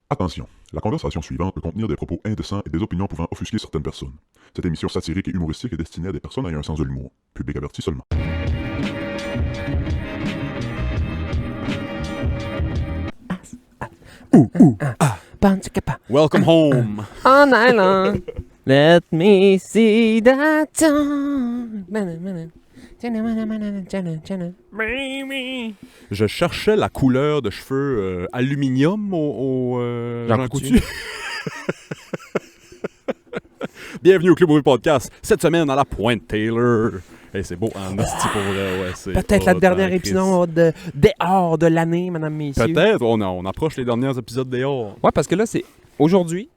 Attention, la conversation suivante peut contenir des propos indécents et des opinions pouvant offusquer certaines personnes. Cette émission satirique et humoristique est destinée à des personnes ayant un sens de l'humour. Public averti seulement. Welcome home. All night long, let me see that tongue. Baby. Je cherchais la couleur de cheveux aluminium au Jean Coutu. Bienvenue au Club Bruit Podcast. Cette semaine à la Pointe Taylor. Hey, c'est beau en esti pour vrai. Ouais, c'est Peut-être la hot, dernière hein, Chris. épisode dehors de l'année, mesdames, messieurs. Peut-être. On approche les derniers épisodes dehors. Ouais, parce que là, c'est aujourd'hui,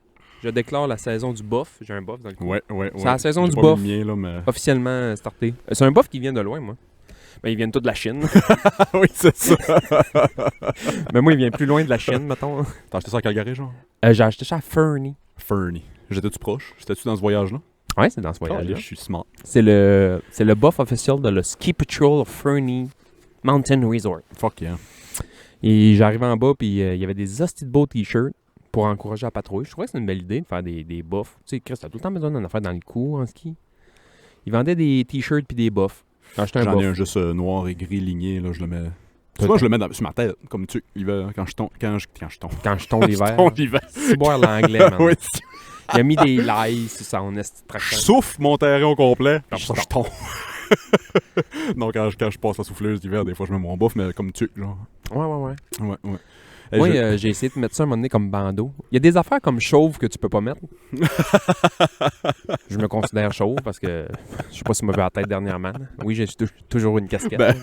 je déclare la saison du bof. J'ai un bof dans le cou. Ouais. C'est la saison J'ai du pas bof. mis le mien, là, mais... Officiellement starté. C'est un bof qui vient de loin, moi. Ben, ils viennent tous de la Chine. oui, c'est ça. Mais moi, il vient plus loin de la Chine, mettons. T'as acheté ça à Calgary, genre? J'ai acheté ça à Fernie. Fernie. J'étais-tu proche? J'étais-tu dans ce voyage-là? Ouais, c'est dans ce Oh, voyage-là. je suis smart. C'est le buff officiel de le Ski Patrol of Fernie Mountain Resort. Fuck yeah. Et j'arrivais en bas, puis il y avait des hosties de beaux t-shirts pour encourager la patrouille. Je trouvais que c'était une belle idée de faire des buffs. Tu sais, Chris, t'as tout le temps besoin d'une affaire dans le cou en ski. Ils vendaient des t-shirts puis des buffs. J'ai acheté un J'en ai buff. un juste noir et gris ligné, là, je le mets... Souvent, je le mets sur ma tête, comme tu l'hiver, quand je tombe. Quand je tombe l'hiver. tombe l'hiver. C'est boire l'anglais, man. Oui. Il a mis des lies sur son esti de Je tracteur. souffle mon terrain au complet, puis Puis après ça, je tombe. Non, quand je passe la souffleuse d'hiver, des fois, je mets mon buff, mais comme tu, genre. Ouais. Ouais. Et Moi, j'ai essayé de mettre ça un moment donné comme bandeau. Il y a des affaires comme chauve que tu peux pas mettre. Je me considère chauve parce que je sais pas si m'a vu la tête dernièrement. Oui, j'ai toujours une casquette. Ben,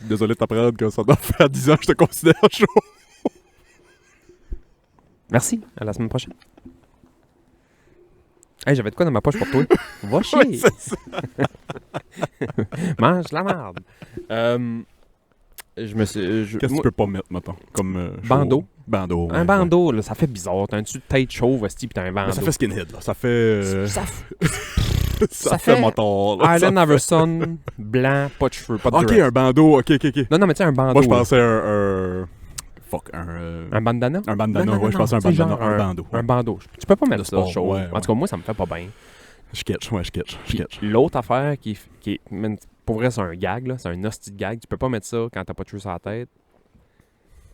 désolé de t'apprendre que ça doit faire 10 ans que je te considère chaud. Merci, à la semaine prochaine. Hey, j'avais de quoi dans ma poche pour toi? Va chier! Ouais, c'est ça. Mange la merde! Je me suis... Qu'est-ce que tu peux pas mettre, mettons? Comme Bandeau. Bandeau, ouais, Un bandeau, là, ça fait bizarre. T'as un dessus de tête chauve, esti, pis t'as un ouais. bandeau. Mais ça fait skinhead, là. Ça fait... Ça ça fait fait moteur, là. Allen Iverson, blanc, pas de cheveux, pas de Ok, dread. un bandeau, ok. Non, mais tu sais, un bandeau. Moi, je là. pensais un Un bandana? Un bandana, Non, ouais, je pensais un tu sais, bandana, genre un bandeau. Un bandeau. Tu peux pas mettre De ça sport, chaud. ouais, En tout cas, moi, ça me fait pas bien. Je catch. Puis l'autre affaire qui est... man, pour vrai, c'est un gag, là. C'est un hostie de gag. Tu peux pas mettre ça quand t'as pas de cheveux sur la tête.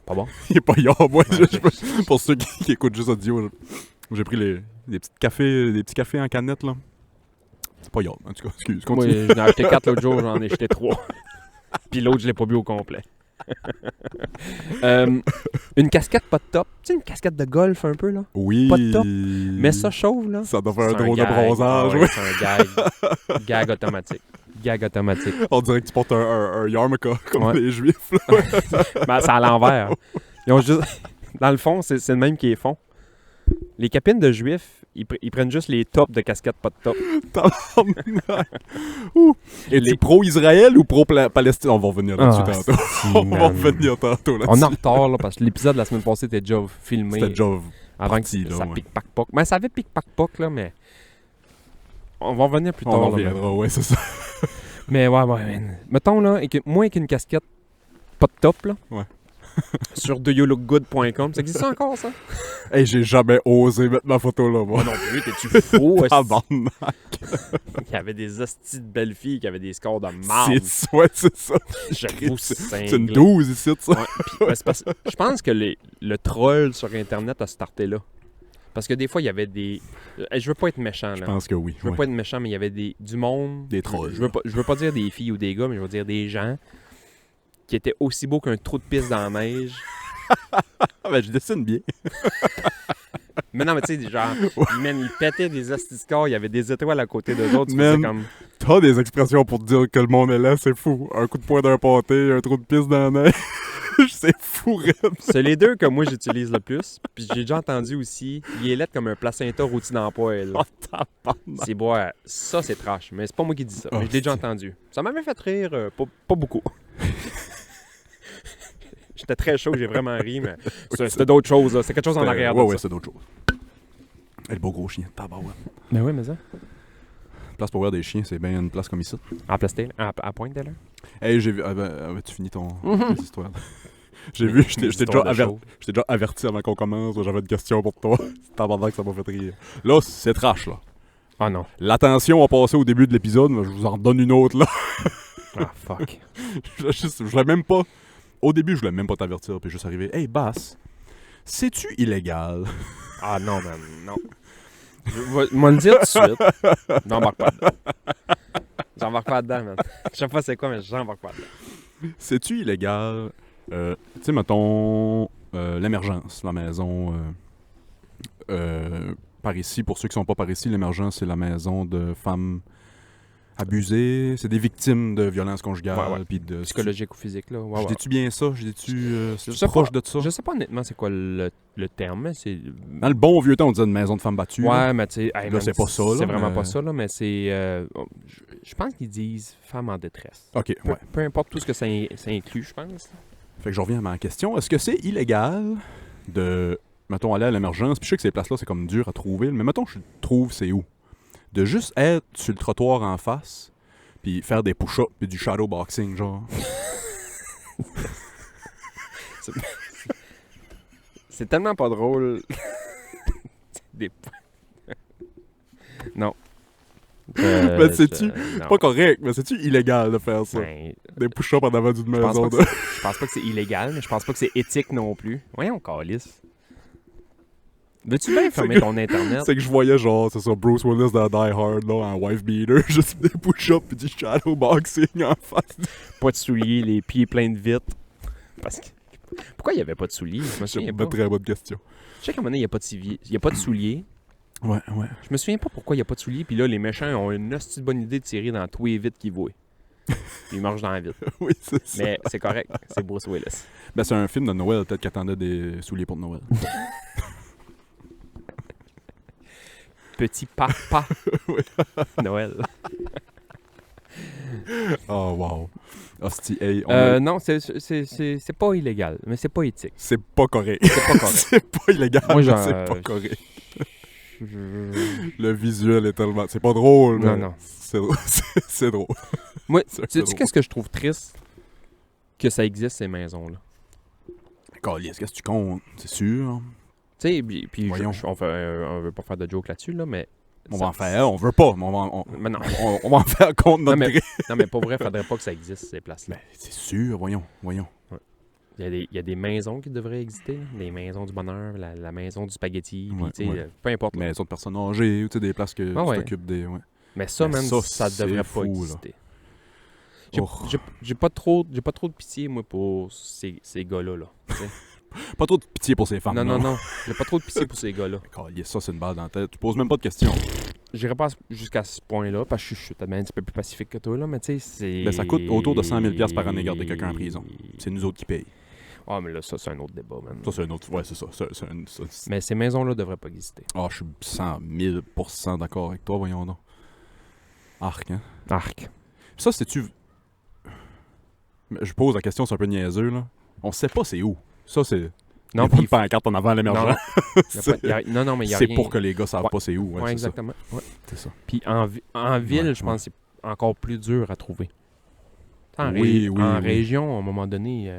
Pas bon. Il est pas yard, moi. Ouais, Pour ceux qui écoutent juste audio, j'ai pris des petits cafés en canette, là. C'est pas yard, en tout cas. Excuse, Moi, continue. j'en ai acheté 4 l'autre jour, j'en ai acheté 3. Puis l'autre, je l'ai pas bu au complet. Une casquette pas de top. Tu sais, une casquette de golf un peu, là. Oui. pas de top. Mais ça chauve, là. Ça doit faire un C'est drôle de gag. bronzage, Ah ouais, oui. c'est un gag. Gag automatique. Gag automatique. On dirait que tu portes un yarmulke, comme Ouais. les juifs, là. Ben, c'est à l'envers. Ils ont juste... Dans le fond, c'est le même qui est fond. Les capines de juifs, ils prennent juste les tops de casquettes pas de top. Es-tu pro-Israël ou pro-Palestine? On va revenir là-dessus Ah, tantôt. si, On va man. revenir tantôt là-dessus. On est en retard, là, parce que l'épisode de la semaine passée était déjà filmé. C'était déjà Avant parti, que là, ça ouais. pique-pac-poc. Mais ça avait pique-pac-poc, là, mais... On va revenir plus On tard. en là, reviendra, ouais, c'est ça. mais ouais, man. Mettons, là, moi avec une casquette pas de top, là. Ouais. Sur doyoulookgood.com. Ça existe ça encore, ça? Hey, j'ai jamais osé mettre ma photo là, moi. Non plus, t'es-tu fou? Ah, bande. Il y avait des hosties de belles filles qui avaient des scores de marde. Ouais, c'est ça. J'avoue, C'est une 12 ici, ça. Ouais, puis, c'est parce que je pense que le troll sur Internet a starté là. Parce que des fois, il y avait des... Je veux pas être méchant, là. Je pense que oui. Je veux ouais. pas être méchant, mais il y avait du monde... Des trolls. Je veux pas dire des filles ou des gars, mais je veux dire des gens qui étaient aussi beaux qu'un trou de pisse dans la neige. Ah, ben, je dessine bien. Mais non, mais tu sais, genre, man, ils pétaient des hosties de scores, il y avait des étoiles à côté d'eux autres. Tu Man. faisais comme... T'as des expressions pour te dire que le monde est là, c'est fou. Un coup de poing d'un pâté, un trou de pisse dans la neige. C'est fou, raide. C'est les deux que moi j'utilise le plus. Puis j'ai déjà entendu aussi, il est laid comme un placenta rôti dans le poêle. C'est boire. Ça, c'est trash. Mais c'est pas moi qui dis ça. Oh, Mais je l'ai déjà c'est- entendu. Ça m'avait fait rire, pas beaucoup. J'étais très chaud, j'ai vraiment ri, mais c'était d'autres choses. Là. C'est quelque chose en arrière de Ouais, ça. c'est d'autres choses. Et le beau gros chien, tabarouette. Ben oui, mais ça. Place pour voir des chiens, c'est bien une place comme ici. En plastique, à pointe d'ailleurs. Hey, j'ai vu. Ah ben, tu finis tes histoires. J'ai vu, Une j'étais histoire déjà, de show. j'étais déjà averti avant qu'on commence. J'avais une question pour toi. C'est pendant que ça m'a fait rire. Là, c'est trash, là. Ah non. L'attention a passé au début de l'épisode, mais je vous en donne une autre, là. Ah, fuck. Je voulais même pas... Au début, je voulais même pas t'avertir, puis juste arriver. Hey, Bass, c'est-tu illégal? Ah non, man, non. Je vais le dire tout de suite. J'embarque pas dedans. J'embarque pas dedans, man. Je sais pas c'est quoi, mais j'embarque pas dedans. C'est-tu illégal? Tu sais, mettons, l'émergence, la maison... par ici, pour ceux qui sont pas par ici, l'émergence, c'est la maison de femmes abusées. C'est des victimes de violences conjugales. Ouais, ouais. Puis de Psychologique ou physique, là. Ouais, Je ouais. dis-tu bien ça? Je dis-tu Je sais proche pas. de ça? Je sais pas honnêtement c'est quoi le terme, mais c'est... Dans le bon vieux temps, on disait une maison de femmes battues. là. Ouais, mais tu sais... hey, Là, man, c'est pas ça, là, C'est vraiment mais- pas ça, là, mais c'est... je pense qu'ils disent femme en détresse. OK, ouais. Peu importe tout ce que ça inclut, je pense. Fait que je reviens à ma question. Est-ce que c'est illégal de, mettons, aller à l'émergence? Puis je sais que ces places-là, c'est comme dur à trouver. Mais mettons, je trouve c'est où? De juste être sur le trottoir en face, puis faire des push-ups, puis du shadowboxing, genre. C'est tellement pas drôle. Des... non. Ben, sais-tu, non. Pas correct, mais c'est-tu illégal de faire ça? Ben, Des push-ups en avant d'une je pense maison pas de... que je pense pas que c'est illégal, mais je pense pas que c'est éthique non plus. Voyons, calice. Veux-tu bien fermer que- ton internet? C'est que je voyais genre, c'est ça, Bruce Willis dans Die Hard, là, en wife beater, juste des push-ups puis du shadowboxing en face. Pas de souliers, les pieds pleins de vitres. Parce que... Pourquoi il y avait pas de souliers? Je me C'est souviens une pas. très bonne question. Je sais qu'à un moment donné, il y a pas de souliers. Il y a pas de souliers. Ouais. Je me souviens pas pourquoi il y a pas de souliers. Puis là, les méchants ont une hostie de bonne idée de tirer dans tous les vitres qu'ils voient. Puis ils marchent dans la vitre. Oui, c'est ça. Mais c'est correct. C'est Bruce Willis. Ben, c'est un film de Noël, peut-être qu'il attendait des souliers pour Noël. Petit papa. Noël. Oh, wow. Hostie, hey, on a- Non, c'est pas illégal, mais c'est pas éthique. c'est pas correct. C'est pas correct. C'est pas illégal, Moi, mais genre, c'est pas correct. Je- Le visuel est tellement... C'est pas drôle, Non, mais non. c'est drôle. C'est drôle. Moi, C'est un peu sais-tu drôle. qu'est-ce que je trouve triste? Que ça existe, ces maisons-là. Calice, qu'est-ce que tu comptes? C'est sûr. Tu sais, puis Voyons. on veut pas faire de joke là-dessus, là, mais... On ça- va en faire, on veut pas, mais Mais non, on va en faire contre Non, notre mais- gré. non, mais pour vrai, faudrait pas que ça existe, ces places-là. Mais c'est sûr, voyons. Il y a des maisons qui devraient exister, là. Les maisons du bonheur, la maison du spaghetti, puis Ouais, tu sais, ouais. peu importe. Mais de personnes âgées, ou tu sais, des places que Ah tu ouais. t'occupes des... Ouais. Mais ça, Mais man, ça, ça devrait c'est pas fou, là. exister. J'ai Oh. j'ai pas trop de pitié, moi, pour ces gars-là. Là, tu sais. Pas trop de pitié pour ces femmes. non. J'ai pas trop de pitié pour ces gars-là. Calice, ça, c'est une balle dans la tête. Tu poses même pas de questions. J'irai pas jusqu'à ce point-là, parce que je suis peut-être un petit peu plus pacifique que toi, là, mais tu sais, c'est... Ben, ça coûte autour de 100 000 par année garder quelqu'un en prison. C'est nous autres qui payent. Ah, mais là, ça, c'est un autre débat, man. Ça, c'est un autre... Ouais, c'est ça. Mais ces maisons-là devraient pas exister. Ah, je suis 100 000% d'accord avec toi, voyons donc. Arc, hein. Arc. Ça, c'est-tu... Mais je pose la question, c'est un peu niaiseux, là. On sait pas c'est où. Ça, c'est... Non, y a pas puis de pancarte en avant à l'émergence. non, mais il y a C'est rien. pour que les gars savent Ouais. pas c'est où. Ouais, Ouais, c'est exactement. Ouais. ça. C'est ça. Puis en ville, Ouais, je pense que c'est encore plus dur à trouver. En, Oui, en oui. région, à un moment donné...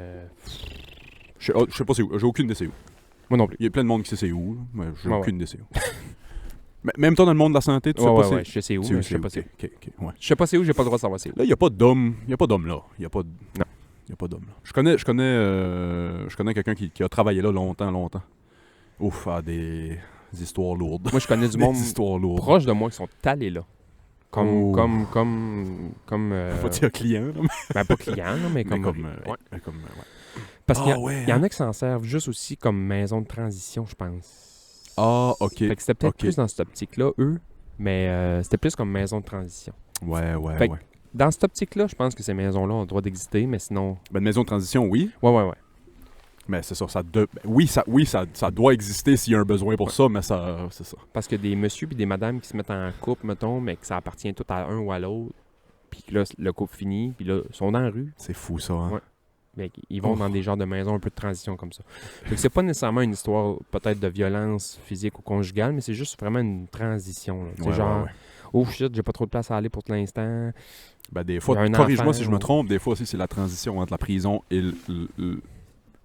Je sais pas c'est où. J'ai aucune idée c'est où. Moi non plus. Il y a plein de monde qui sait c'est où, là, mais j'ai Ouais, aucune idée c'est où. Mais même toi, dans le monde de la santé, tu sais pas c'est... Ouais, je sais où, c'est mais je sais pas c'est où. Ok, ouais. Je sais pas c'est où, j'ai pas le droit de savoir c'est où. Là, il n'y a pas d'homme. Il n'y a pas d'homme là. Il n'y a pas de... Non. Il n'y a pas d'homme là. Je connais quelqu'un qui a travaillé là longtemps. Ouf, des histoires lourdes. Moi, je connais du Des monde histoires lourdes. proche de moi qui sont allés là. Oh. Comme Faut dire client, là, ben, pas client, là, mais comme... ouais. mais comme, ouais. Parce qu'il y, Ah ouais, il y en hein? a qui s'en servent juste aussi comme maison de transition, je pense. Ah, ok. Fait que c'était peut-être ok. plus dans cette optique-là, eux, mais c'était plus comme maison de transition. Ouais. Fait que- Dans cette optique-là, je pense que ces maisons-là ont le droit d'exister, mais sinon... Ben, une maison de transition, oui. Ouais. Mais c'est ça, ça doit exister s'il y a un besoin pour ça, mais ça, c'est ça. Parce que des messieurs puis des madames qui se mettent en couple, mettons, mais que ça appartient tout à un ou à l'autre, puis que là, le couple finit, puis là, ils sont dans la rue, C'est fou, ça. Hein? Ouais. mais ils vont Ouf. dans des genres de maisons un peu de transition comme ça. Fait que c'est pas nécessairement une histoire peut-être de violence physique ou conjugale, mais c'est juste vraiment une transition. là. C'est Ouais, genre, ouais. oh shit, j'ai pas trop de place à aller pour l'instant. Ben, des Il y fois, a un corrige-moi enfant si je me ou- trompe, des fois aussi, c'est la transition entre la prison et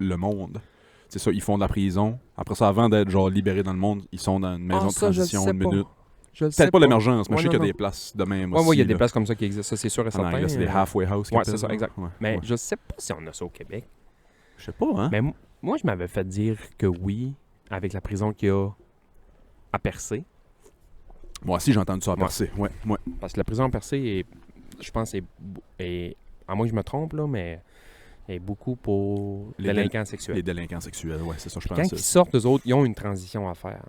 le monde. C'est ça, ils font de la prison. Après ça, avant d'être genre libérés dans le monde, ils sont dans une maison de transition, une minute. Je le sais Peut-être pas l'émergence, mais Ouais, je sais qu'il y a non, des places de même Ouais, aussi. il y a des là. places comme ça qui existent, ça c'est sûr et En certain. anglais, c'est des halfway house. qu'ils Ouais, c'est appellent, ça, là. exact. Ouais, Mais ouais. je sais pas si on a ça au Québec. Je sais pas, hein? Mais moi, je m'avais fait dire que oui, avec la prison qu'il y a à Percé. Moi aussi, j'ai entendu ça à Ouais. Percé. Ouais, ouais. Parce que la prison à Percé, je pense, est à moins que je me trompe, là, mais est beaucoup pour Les délinquants sexuels. Les délinquants sexuels, ouais, c'est ça, je Quand pense. ils sortent, eux autres, ils ont une transition à faire.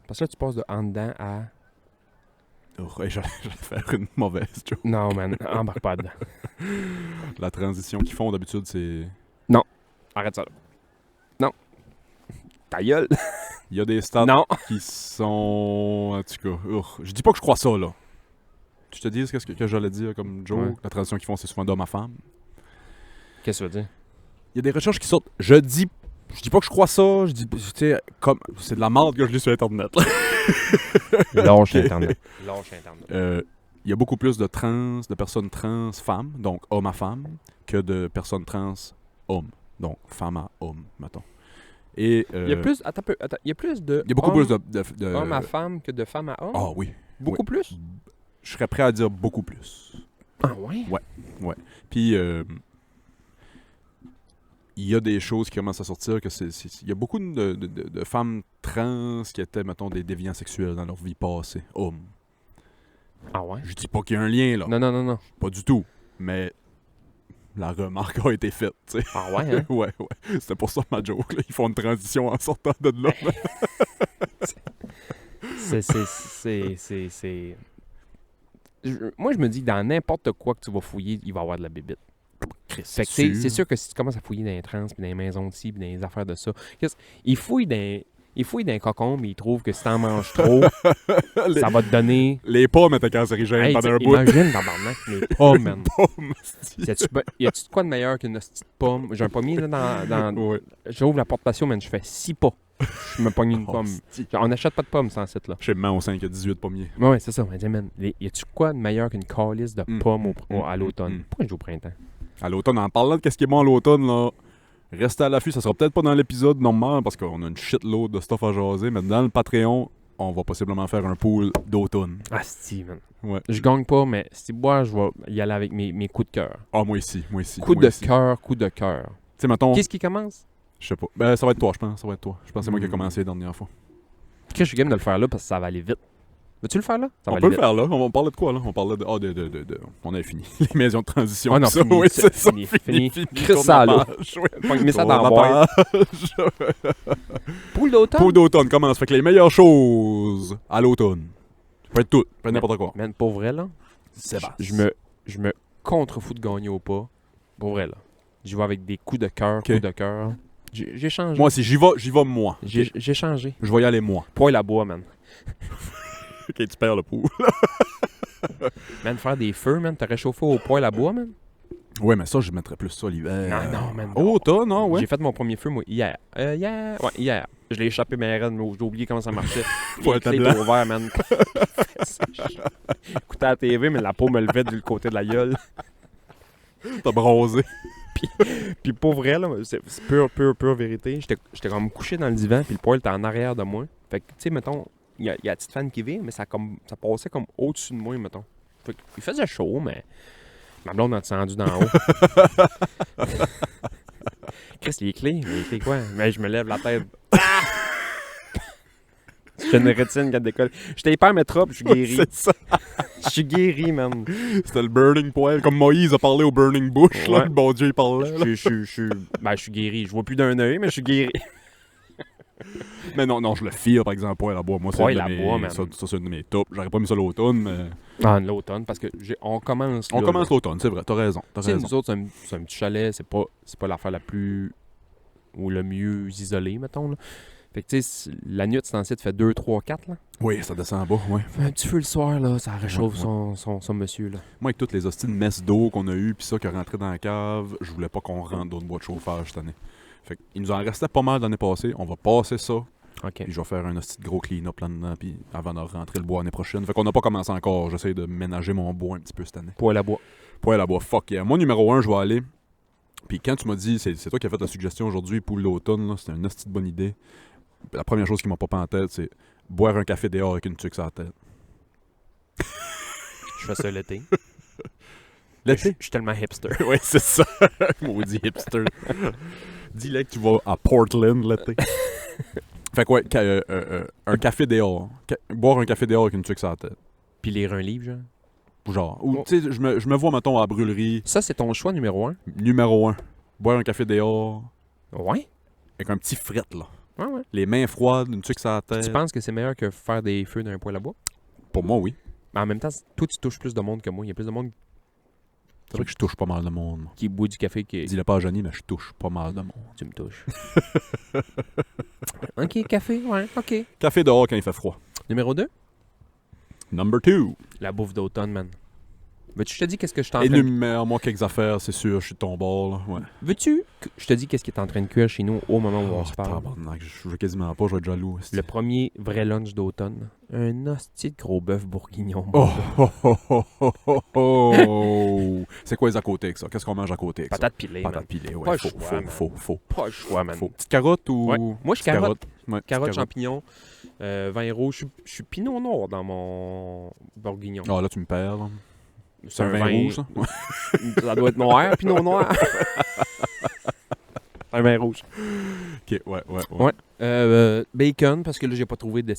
Parce que là, tu passes de en dedans à... Ouais, j'allais faire une mauvaise joke. Non, man, embarque pas dedans. La transition qu'ils font d'habitude, c'est... Arrête ça, là. Non. Ta gueule. Il y a des stats Non. qui sont... En tout cas, je dis pas que je crois ça, là. Tu te dis ce que j'allais dire comme joke? Ouais. La transition qu'ils font, c'est souvent d'homme à femme. Qu'est-ce que tu veux dire? Il y a des recherches qui sortent. Je dis pas que je crois ça. Je dis, tu sais, comme... C'est de la merde que je lis sur Internet, là. Lâche Internet. Lâche Internet. Il y a beaucoup plus de personnes trans femmes, donc homme à femme, que de personnes trans hommes, donc femme à homme, mettons. Et Il y a plus... Attends un peu. Attends, il y a plus de... il y a beaucoup hommes- plus de Homme à femme que de femme à homme? Ah oui, Beaucoup plus? je serais prêt à dire beaucoup plus. Ah ouais? Puis il y a des choses qui commencent à sortir que il y a beaucoup de femmes trans qui étaient, mettons, des déviants sexuels dans leur vie passée, hommes. Ah ouais? Je dis pas qu'il y a un lien là, Non. pas du tout, mais la remarque a été faite, tu sais. Ah ouais, hein? Ouais. C'était pour ça ma joke, là. Ils font une transition en sortant de là. Moi, je me dis que dans n'importe quoi que tu vas fouiller, il va y avoir de la bébite. Fait que, tu sais, sûr. c'est sûr que si tu commences à fouiller dans les trans, puis dans les maisons de ci, puis dans les affaires de ça, ils fouillent dans les cocons, mais ils trouvent que si t'en manges trop, ça va te donner... Les pommes étaient cancérigènes Hey, pendant un t'sais, bout. imagine, tabarnak, les pommes, man. Pommes, Y a-tu de quoi de meilleur qu'une petite pomme? J'ai un pommier, là, dans... ouais. J'ouvre la porte patio, man, je fais 6 pas. Je me pogne une Oh, pomme. c'est- Genre, on n'achète pas de pommes sans site, là. Chez Mans au 5, il y a 18 pommiers. Ouais, c'est ça. On dit, man, y a-tu quoi de meilleur qu'une calice de pommes à l'automne? Pourquoi je joue au printemps? À l'automne, en parlant de qu'est-ce qui est bon à l'automne, là, restez à l'affût. Ça sera peut-être pas dans l'épisode normal parce qu'on a une shitload de stuff à jaser, mais dans le Patreon, on va possiblement faire un pool d'automne. Ah, si, man. Ouais. Je gagne pas, mais si moi, je vais y aller avec mes coups de cœur. Ah, moi ici. Coup moi de ici. cœur, coup de cœur. Tu sais, mettons, Qu'est-ce qui commence? je sais pas. Ben, ça va être toi, je pense. Ça va être toi. Je pense que c'est moi qui ai commencé la dernière fois. Je suis game de le faire là parce que ça va aller vite. Veux-tu le faire là? Ça va On aller peut le vite. faire là. On parlait de quoi là? On parlait de. Ah, de. On a fini. Les maisons de transition. Ah non, tout ça. fini, Oui, c'est ça. fini. Fini. Chris Tourne ça, la là. page, ouais. Mets ça Tourne dans la la boîte. page. Poule d'automne? Pool d'automne commence. Fait que les meilleures choses à l'automne. Ça peut être tout. Ça peut être n'importe quoi. Man, pour vrai, là, je me contrefous de gagner au pas. Pour vrai, là. Je vais avec des coups de cœur, Ok. coups de cœur. J'ai changé. Moi, si j'y vais moi. J'ai changé. Je vais y aller moi. Poil à bois, man. Ok, tu perds le pool. Man, faire des feux, man. T'as réchauffé au poil à bois, man? Ouais, mais ça, je mettrais plus ça l'hiver. Non, man. Automne, non, ouais. J'ai fait mon premier feu, moi, hier. Hier. Ouais, hier. Je l'ai échappé, mais j'ai oublié comment ça marchait. Faut Les être clés blanc. étaient ouvertes, man. Écoutais à la TV, mais la peau me levait du côté de la gueule. T'as bronzé. Puis pour vrai, là, c'est pure vérité. J'étais comme couché dans le divan, puis le poil était en arrière de moi. Fait que, tu sais, mettons, il y a la petite fan qui vit, mais ça passait comme au-dessus de moi, mettons. Fait que, il faisait chaud, mais ma blonde a descendu d'en haut. Chris, les clés quoi? Mais je me lève la tête. J'ai une rétine qui décolle. J'étais hyper métrope, je suis guéri. C'est ça. Je suis guéri, man. C'était le burning poil. Comme Moïse a parlé au burning bush, là. Ouais. Le bon Dieu, il parlait. Là. Je suis guéri. Je vois plus d'un œil, mais je suis guéri. Mais non, je le fire, par exemple, poil à bois. Moi, c'est Poil un de à mes- bois, man. ça, c'est un de mes tops. J'aurais pas mis ça l'automne, mais... Ah, l'automne, parce que on commence. On là, commence là. l'automne, c'est vrai. T'as raison. Tu sais, nous autres, c'est un petit chalet, c'est pas l'affaire la plus. Ou le mieux isolé, mettons. Là. Fait que, tu sais, la nuit, c'est censé te faire 2, 3, 4. Là. Oui, ça descend en bas, ouais. Fait un petit feu le soir, là, ça réchauffe Ouais. son monsieur. Là. Moi, avec toutes les hosties de messes d'eau qu'on a eues, pis ça qui est rentré dans la cave, je voulais pas qu'on rentre d'autres bois de chauffage cette année. Fait qu'il nous en restait pas mal l'année passée. On va passer ça, OK. puis je vais faire un hostie de gros clean-up là-dedans, puis avant de rentrer le bois l'année prochaine. Fait qu'on n'a pas commencé encore. J'essaie de ménager mon bois un petit peu cette année. Poêle à bois. Poêle à bois, fuck yeah. Moi, numéro 1, je vais aller Puis quand tu m'as dit, c'est toi qui as fait la suggestion aujourd'hui, poule d'automne, là, c'était une hostie de bonne idée. La première chose qui m'a popé en tête, c'est boire un café dehors avec une tuque sur la tête. Je fais ça l'été. L'été? Je suis tellement hipster. Oui, c'est ça. Maudit hipster. Dis-le que tu vas à Portland l'été. Fait que ouais, un café dehors. Boire un café dehors avec une tuque sur la tête. Puis lire un livre, genre. Genre, ou tu sais, je me vois, mettons, à la brûlerie, Ça, c'est ton choix numéro 1. numéro 1. Boire un café dehors Ouais. avec un petit fret, là. Ouais. Les mains froides, une tuque sur la tête. Tu penses que c'est meilleur que faire des feux dans un poêle à bois? Pour moi, oui. Mais en même temps, toi, tu touches plus de monde que moi. Il y a plus de monde C'est vrai que je touche pas mal de monde. Moi. qui boit du café que Dis-le pas à Johnny, mais je touche pas mal de monde. tu me touches. OK, café, ouais, OK. Café dehors quand il fait froid. Numéro 2, Number 2. la bouffe d'automne, man. Veux-tu que je te dis qu'est-ce que je suis en train de... Énumère-moi quelques affaires, c'est sûr, je suis de ton bord, là. Ouais. Veux-tu que je te dis qu'est-ce qui est en train de cuire chez nous au moment où on se parle? tabarnak, je veux quasiment pas, je vais être jaloux. Le premier vrai lunch d'automne. Un hostie de gros bœuf bourguignon. Oh, oh, oh, oh, oh, oh, oh. C'est quoi les à côté avec ça? Qu'est-ce qu'on mange à côté avec Patate pilée, ça? man. Patate pilée, ouais. Pas le Faux, choix, faux, man. faux. Pas le choix, man. Faux. Petite carotte ou... Ouais. Moi, je suis Petite carotte. Ouais, Carotte, petite champignons, vin rouge. Je suis pinot noir dans mon bourguignon. Ah, là, tu me perds, là. C'est un vin rouge, ça? Ça doit être noir, pinot noir. Un vin rouge. Ok, ouais. Bacon, parce que là, j'ai pas trouvé de...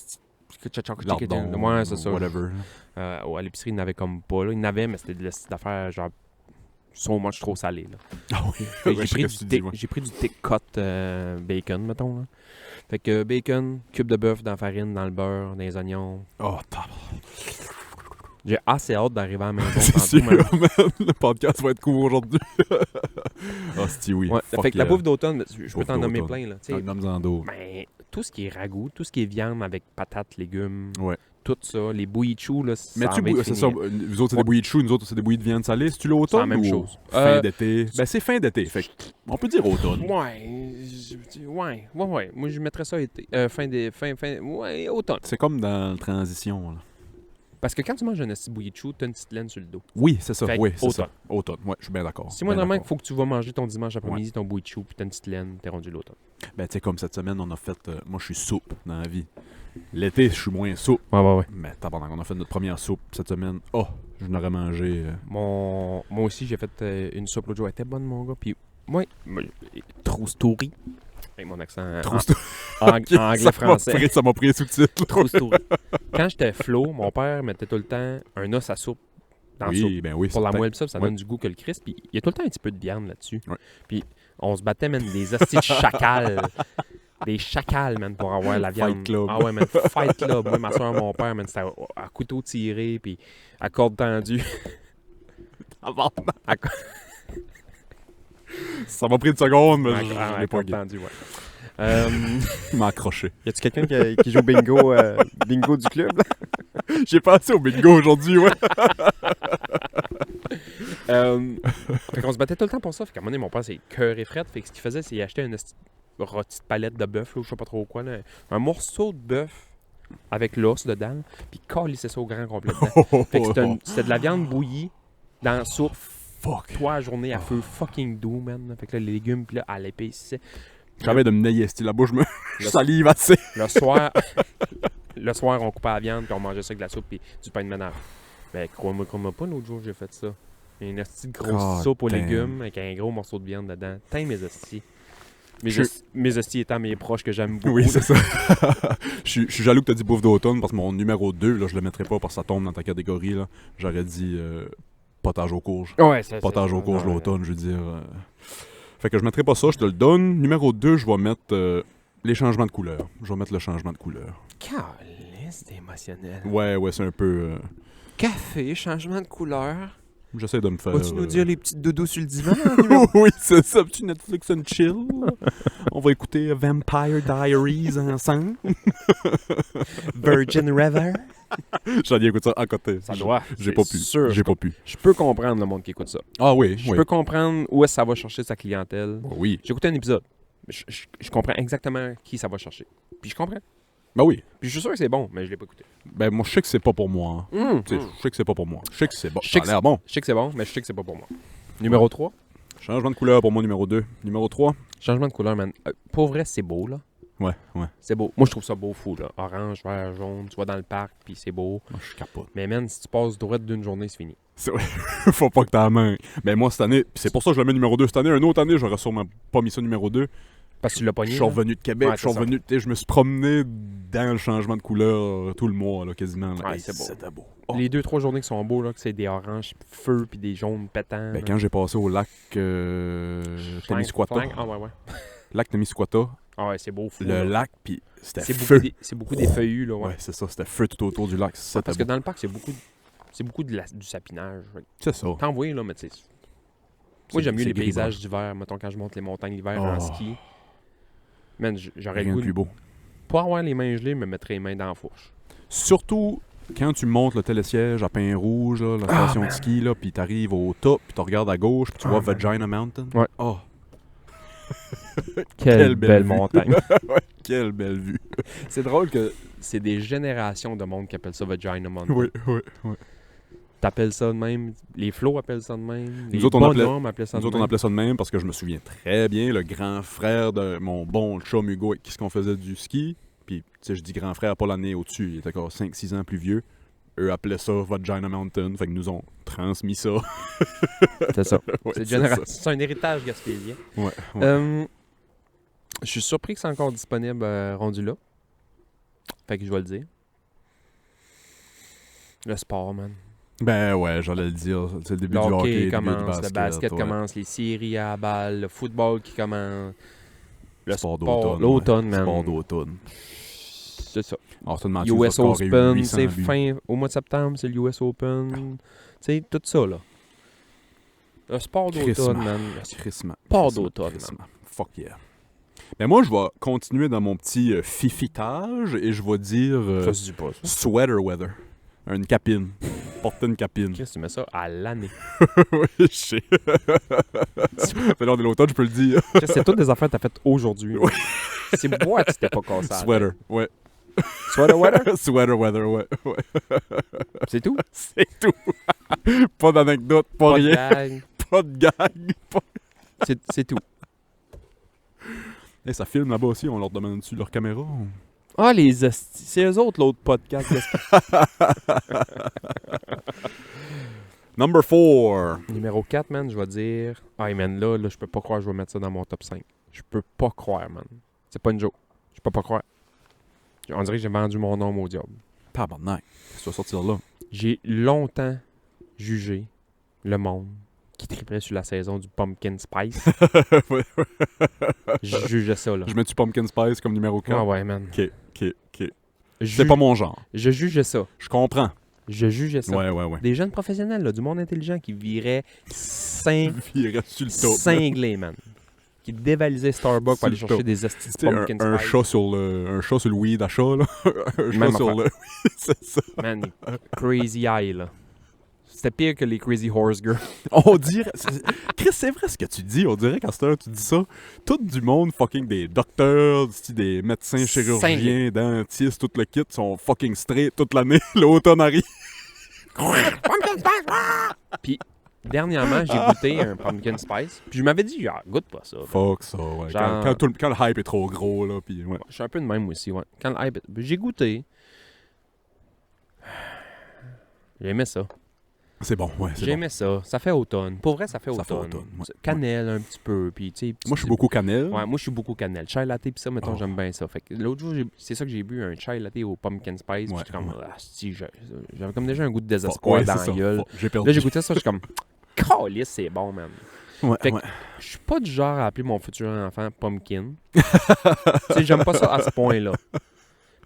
Lardon, Ouais, c'est ça. whatever. À l'épicerie, il n'avait comme pas. Là. Il n'avait, mais c'était de la petite affaire genre so much trop salé. Là. Ah oui. Fait que j'ai pris du thick cut bacon, mettons. Là. Fait que bacon, cube de bœuf dans la farine, dans le beurre, dans les oignons. Oh, tabarnak. J'ai assez hâte d'arriver à la maison. C'est tantôt, sûr, man. man. Le podcast va être court aujourd'hui. Ah, c'est oui. Ouais, Fuck fait que la yeah. bouffe d'automne, je peux Bouffe t'en nommer d'automne. plein. Là, tu sais. Nomme-en d'autres. Ben, tout ce qui est ragoût, tout ce qui est viande avec patates, légumes, Ouais. tout ça, les bouillies de choux, là, ça Mais en va être c'est fini. ça, vous autres c'est des bouillies de choux, nous autres c'est des bouillies de viande salée. C'est-tu l'automne C'est la même ou chose. Fin d'été. Ben c'est fin d'été, fait que on peut dire automne. Ouais. Moi, je mettrais ça été. Ouais, automne. C'est comme dans la transition. Là. Parce que quand tu manges un esti bouillie de chou, t'as une petite laine sur le dos. Oui, c'est ça. Fait que Oui, c'est automne. ça. Automne. Ouais, je suis bien d'accord. Si moi, Bien vraiment, il d'accord. faut que tu vas manger ton dimanche après-midi, ton bouillie de chou, puis t'as une petite laine, t'es rendu l'automne. Ben tu sais, comme cette semaine, on a fait. Moi, je suis soupe dans la vie. L'été, je suis moins soupe. Ouais. Mais tabarnak, on a fait notre première soupe cette semaine. Oh, je n'aurais mangé. Moi aussi, j'ai fait une soupe l'autre jour. Elle était bonne, mon gars. Puis, moi, troustouri. Avec mon accent anglais-français. Ça m'a pris les sous-titres. Troustouri. Quand j'étais flow, mon père mettait tout le temps un os à soupe dans la soupe. Oui, ben oui. Pour la certain. moelle, ça Ouais. donne du goût que le Christ. Puis il y a tout le temps un petit peu de viande là-dessus. Ouais. Puis on se battait, man, des hosties de chacals. Des chacals, man, pour avoir la viande. Fight Club. Ah ouais, man, Fight Club. Moi, ma soeur, mon père, man, c'était à couteau tiré, puis à corde tendue. À co- Ça m'a pris une seconde, mais à- je à l'ai pas corde gué. tendue, ouais. Il m'a accroché. Y a-tu quelqu'un qui joue bingo, bingo du club? Là? J'ai passé au bingo aujourd'hui, ouais. Fait qu'on se battait tout le temps pour ça. Fait qu'à un moment donné, mon père, c'est cœur et fret. Fait que ce qu'il faisait, c'est qu'il achetait une rôtie de palette de bœuf, là, je sais pas trop quoi. Là. Un morceau de bœuf avec l'os dedans, puis calissait ça au grand complet dedans. Fait que c'était de la viande bouillie dans la soupe. Fuck. Toi, la journée à feu fucking doux, man. Fait que là, les légumes, puis là, à l'épaississait. J'avais de me nailler la bouche, me je Le- salive assez. Le soir, on coupait la viande, puis on mangeait ça avec de la soupe, puis du pain de ménage. Ben, crois-moi pas, l'autre jour, j'ai fait ça. Une petite grosse God soupe aux damn. légumes avec un gros morceau de viande dedans. Tain, mes hosties. Je- Mes hosties étant mes proches que j'aime beaucoup. Oui, c'est ça. Je suis jaloux que tu as dit bouffe d'automne parce que mon numéro 2, là, je le mettrais pas parce que ça tombe dans ta catégorie. Là. J'aurais dit potage aux courges. Ouais, c'est Potage aux courges non, l'automne, je veux dire. Fait que je mettrais pas ça, je te le donne. Numéro 2, je vais mettre les changements de couleur. Je vais mettre le changement de couleur. Calisse, c'est émotionnel. Ouais, c'est un peu. Café, changement de couleur. J'essaie de me faire. Vas-tu nous dire les petites dodos sur le divan? Oui, c'est ça. Petit Netflix and chill. On va écouter Vampire Diaries ensemble. Virgin River? J'allais écouter ça à côté. Ça doit. J'ai pas pu. Sûr, J'ai pas pu. Je peux comprendre le monde qui écoute ça. Ah oui, Je oui. peux comprendre où est-ce que ça va chercher sa clientèle. Oui. J'ai écouté un épisode. Je comprends exactement qui ça va chercher. Puis je comprends. Ben oui. Puis je suis sûr que c'est bon, mais je l'ai pas écouté. Ben moi, je sais que c'est pas pour moi. Tu sais, je sais que c'est pas pour moi. Je sais que c'est bon. Je sais Ça a que l'air bon. Je sais que c'est bon, mais je sais que c'est pas pour moi. Numéro 3. Changement de couleur pour mon numéro 2. Numéro 3. Changement de couleur, man. Pour vrai, c'est beau, là. Ouais. C'est beau. Moi, je trouve ça beau fou, là. Orange, vert, jaune, tu vas dans le parc, puis c'est beau. Moi, je capote. Mais man, si tu passes droit d'une journée, c'est fini. C'est vrai. Faut pas que t'as la main. Ben moi, cette année, pis c'est pour ça que je le mets numéro 2 cette année. Une autre année, j'aurais sûrement pas mis ça numéro 2. Parce que tu l'as pogné. Je suis revenu de Québec, Ouais, je suis c'est revenu, je me suis promené dans le changement de couleur tout le mois, là, quasiment. Là. Ouais, Hey, c'est beau. C'était beau. Oh. Les 2-3 journées qui sont beaux, là, que c'est des oranges feu puis des jaunes pétants. Ben, quand j'ai passé au lac Témiscouata, Ah ouais. lac Témiscouata, Ah ouais, c'est beau fou. le là. lac, puis c'était C'est feu. beaucoup des feuillus, là, ouais. Ouais, c'est ça, c'était feu tout autour du lac. Ça, Parce que dans le parc, c'est beaucoup du sapinage. Fait que C'est ça. t'en vois, là, mais tu sais. Moi, j'aime mieux c'est les gris, paysages d'hiver, mettons, quand je monte les montagnes l'hiver en Oh. ski. Man, j'aurais Rien le de goût plus beau. Pour avoir les mains gelées, me mettre les mains dans la fourche. Surtout quand tu montes le télésiège à Pin-Rouge, là, la station de ski, là, puis t'arrives au top, puis tu regardes à gauche, puis tu vois man. Vagina Mountain. Ouais. Oh, Quelle belle vue. montagne. quelle belle vue. C'est drôle que c'est des générations de monde qui appellent ça Vagina Mountain. Oui. T'appelles ça de même, les flots appellent ça de même, les Nous autres, on appelait- bonhommes appellent ça de Nous autres, on même. appelait ça de même parce que je me souviens très bien, le grand frère de mon bon chum Hugo, avec qui qu'on faisait du ski. Puis, tu sais, je dis grand frère, pas l'année au-dessus, il était encore 5-6 ans plus vieux. Eux appelaient ça Vagina Mountain, fait que nous ont transmis ça. C'est ça. Ouais, C'est ça. c'est un héritage gaspésien. Ouais. Je suis surpris que c'est encore disponible rendu là. Fait que je vais le dire. Le sport, man. Ben ouais, j'allais le dire. C'est le début Le du hockey hockey, le début commence, du le basket ouais. commence, les séries à la balle, le football qui commence. Le Sport sport, d'automne. l'automne, ouais. man. Sport d'automne. C'est ça. Austin Matthews va US scorer Open, 800 c'est buts. fin au mois de septembre, c'est le US Open. Tu sais, tout ça, là. Le sport d'automne, Crissement. man. Crissement. Sport Crissement. d'automne, Crissement. Fuck yeah. Mais moi, je vais continuer dans mon petit fifitage et je vais dire Ça se dit pas, ça. sweater weather. Une capine. Porter une capine. Qu'est-ce que tu mets ça à l'année? Oui, je sais. C'est l'heure de l'automne, je peux le dire. C'est toutes des affaires que t'as faites aujourd'hui. Oui. C'est bois que tu t'es pas cassé la tête. Sweater, ouais. Sweater weather? Sweater weather, ouais. C'est tout? C'est tout. Pas d'anecdote, pas Pas de rien. gag. Pas de gag. Pas... C'est tout. Hey, ça filme là-bas aussi, on leur demande-tu leur caméra? Ah, les hosties. C'est eux autres, l'autre podcast. Number 4. Numéro 4, man, je vais dire... Ah, man, là, je peux pas croire que je vais mettre ça dans mon top 5. Je peux pas croire, man. C'est pas une joke. Je peux pas croire. On dirait que j'ai vendu mon nom au diable. Tabarnak. Qu'est-ce que tu vas sortir là? J'ai longtemps jugé le monde qui triperait sur la saison du Pumpkin Spice. Ouais. Je jugeais ça, là. Je mets-tu Pumpkin Spice comme numéro 4? Ah ouais, man. Ok. C'est pas mon genre. Je jugeais ça. Je comprends. Je jugeais ça. Ouais. Des jeunes professionnels, là, du monde intelligent qui viraient Il reste sur le top. cinglés, man. Qui dévalisaient Starbucks pour aller Sur le chercher top. des hosties de Tu sais, Pumpkin un Spice. chat sur le weed à chat, là. Un Même chat sur affaire. le... Oui, c'est ça. Man, Crazy Eye, là. C'était pire que les Crazy Horse Girls. On dirait... Chris, c'est vrai ce que tu dis. On dirait qu'à cette heure, tu dis ça. Tout du monde, fucking des docteurs, des médecins, chirurgiens, dentistes, tout le kit, sont fucking straight toute l'année. L'automne arrive. Puis, dernièrement, j'ai goûté un Pumpkin Spice. Puis je m'avais dit, genre, goûte pas ça. Fuck ça, ouais. Genre- Quand le hype est trop gros, là, puis ouais. Je suis un peu de même aussi, ouais. Quand le hype... J'ai goûté. J'ai aimé ça. C'est bon, ouais, c'est J'ai bon. aimé ça. Ça fait automne. Pour vrai, ça fait Ça fait automne. automne, ouais. Cannelle un petit peu, puis tu sais... Moi, je suis beaucoup cannelle. Ouais, moi, je suis beaucoup cannelle. Chai latte, puis ça, mettons, Oh. j'aime bien ça. Fait que l'autre jour, c'est ça que j'ai bu, un chai latte au pumpkin spice. Puis Ouais, j'étais comme, ouais. ah, si, j'avais comme déjà un goût de Fuck, désespoir ouais, dans c'est la ça. gueule. Fuck, j'ai perdu. Là, j'ai goûté ça, je suis comme, calice, c'est bon, man. Ouais, Fait que- ouais. Je suis pas du genre à appeler mon futur enfant Pumpkin. Tu sais, j'aime pas ça à ce point-là.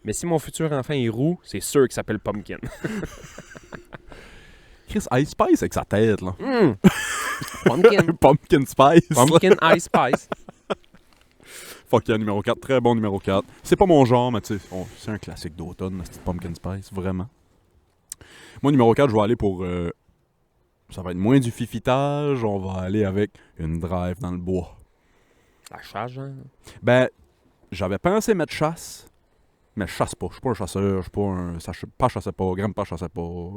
Mais si mon futur enfant est roux, c'est sûr qu'il s'appelle Pumpkin. Chris, Ice Spice avec sa tête, là. Pumpkin. Pumpkin Spice. là. Pumpkin Ice Spice. Fuck yeah, numéro 4. Très bon numéro 4. C'est pas mon genre, mais tu sais, c'est un classique d'automne, la petite Pumpkin Spice, vraiment. Moi, numéro 4, je vais aller pour... ça va être moins du fifitage, on va aller avec une drive dans le bois. La charge, hein? Ben, j'avais pensé mettre chasse, mais je chasse pas. Je suis pas un chasseur, je suis pas un... Pas chassais pas, Graham pas chassait pas.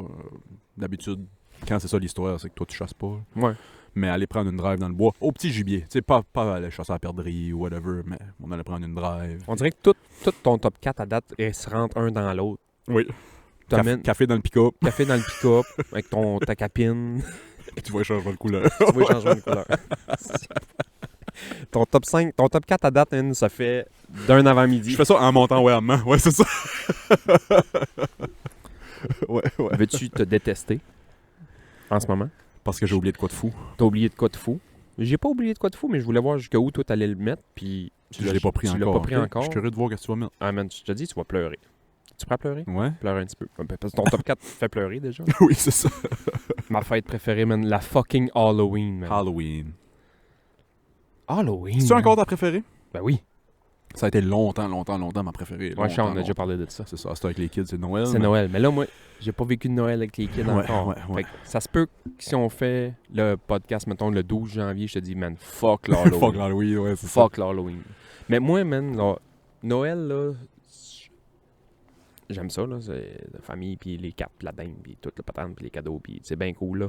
D'habitude, quand c'est ça l'histoire, c'est que toi tu chasses pas. Ouais. mais aller prendre une drive dans le bois, au petit gibier. Tu sais, pas aller chasser à la perdrix ou whatever, mais on allait prendre une drive. On dirait que tout ton top 4 à date, il se rentre un dans l'autre. Oui. T'amènes Café dans le pick-up, café dans le pick-up avec ta capine. tu vois, il changera de couleur. Tu vois, changement de couleur. Ton top 5, ton top 4 à date, man, ça fait d'un avant-midi. Je fais ça en montant, ouais, en main. Ouais, c'est ça. ouais. Veux-tu te détester en ce moment? Parce que j'ai oublié de quoi de fou. T'as oublié de quoi de fou? J'ai pas oublié de quoi de fou, mais je voulais voir jusqu'à où toi t'allais le mettre, puis Je l'ai pas pris tu encore. l'as pas pris ok? encore. Je suis curieux de voir ce que tu vas mettre. Ah man, je te dis, tu vas pleurer. Tu prêt à pleurer? Ouais. Pleurer un petit peu. Parce que ton top 4 te fait pleurer déjà. oui, c'est ça. Ma fête préférée, man, la fucking Halloween, man. Halloween. Halloween? C'est-tu man. encore ta préférée? Ben oui. Ça a été longtemps ma préférée. Ouais, Sean, on a longtemps. déjà parlé de ça. C'est ça, c'est avec les kids, c'est Noël. C'est mais- Noël. Mais là, moi, j'ai pas vécu de Noël avec les kids Ouais, encore. ouais. Fait que ça se peut que si on fait le podcast, mettons, le 12 janvier, je te dis, man, fuck l'Halloween. Fuck l'Halloween, ouais, c'est ça. Fuck l'Halloween. Mais moi, man, là, Noël, là, j'aime ça, là. C'est la famille, puis les cartes, puis la dinde, puis tout le patente, puis les cadeaux, puis c'est bien cool, là.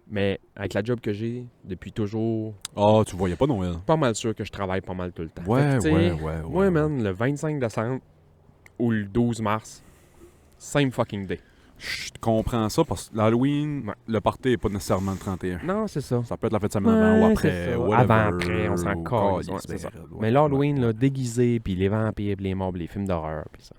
Mais avec la job que j'ai, depuis toujours, Ah, tu voyais pas Noël. pas mal sûr que je travaille pas mal tout le temps. Ouais, Fait que, tu sais, ouais. Moi, man, le 25 décembre ou le 12 mars, same fucking day. Je comprends ça parce que l'Halloween, Ouais. le party est pas nécessairement le 31. Non, c'est ça. Ça peut être la fête de semaine avant ou Ouais, après. c'est ça. whatever, Avant, après, on s'en ou calisse, calisse, ouais, c'est ça. ouais, Mais l'Halloween, là, déguisé, puis les vampires, puis les morts, puis les films d'horreur, puis ça.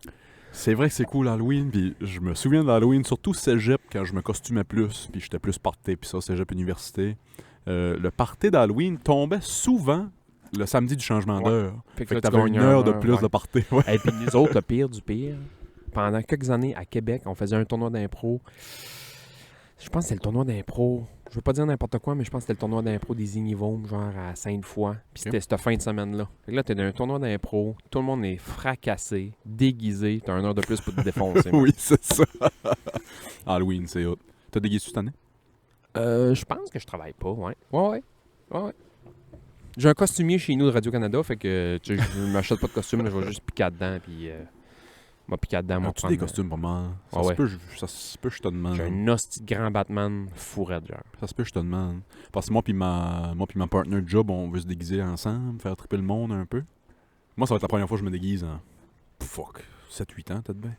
C'est vrai que c'est cool l'Halloween, puis je me souviens de l'Halloween, surtout cégep, quand je me costumais plus, puis j'étais plus party, puis ça, cégep université. Le party d'Halloween tombait souvent le samedi du changement Ouais. d'heure. Fait Fait que là, tu t'avais une gagnes heure de heure, plus ouais. de party. Ouais. Et puis nous autres, le pire du pire, pendant quelques années à Québec, on faisait un tournoi d'impro. Je pense que c'était le tournoi d'impro. Je veux pas dire n'importe quoi, mais je pense que c'était le tournoi d'impro des Ignivomes, genre à Sainte-Foy. Puis c'était cette fin de semaine-là. Fait que là, t'es dans un tournoi d'impro, tout le monde est fracassé, déguisé, t'as une heure de plus pour te défoncer. oui, c'est ça. Halloween, c'est hot. T'as déguisé cette année? Je pense que je travaille pas, ouais. Ouais. J'ai un costumier chez nous de Radio-Canada, fait que tu sais, je m'achète pas de costume, là, je vais juste piquer dedans, puis m'a piqué dedans, moi. As-tu des costumes pour moi? Ça Ah se ouais. peut, ça se peut, je te demande. J'ai un hostie de grand Batman fourrette, genre. Ça se peut, je te demande. Parce que moi puis ma partner de job, on veut se déguiser ensemble, faire triper le monde un peu. Moi, ça va être la première fois que je me déguise en... Fuck, 7-8 ans, peut-être bien.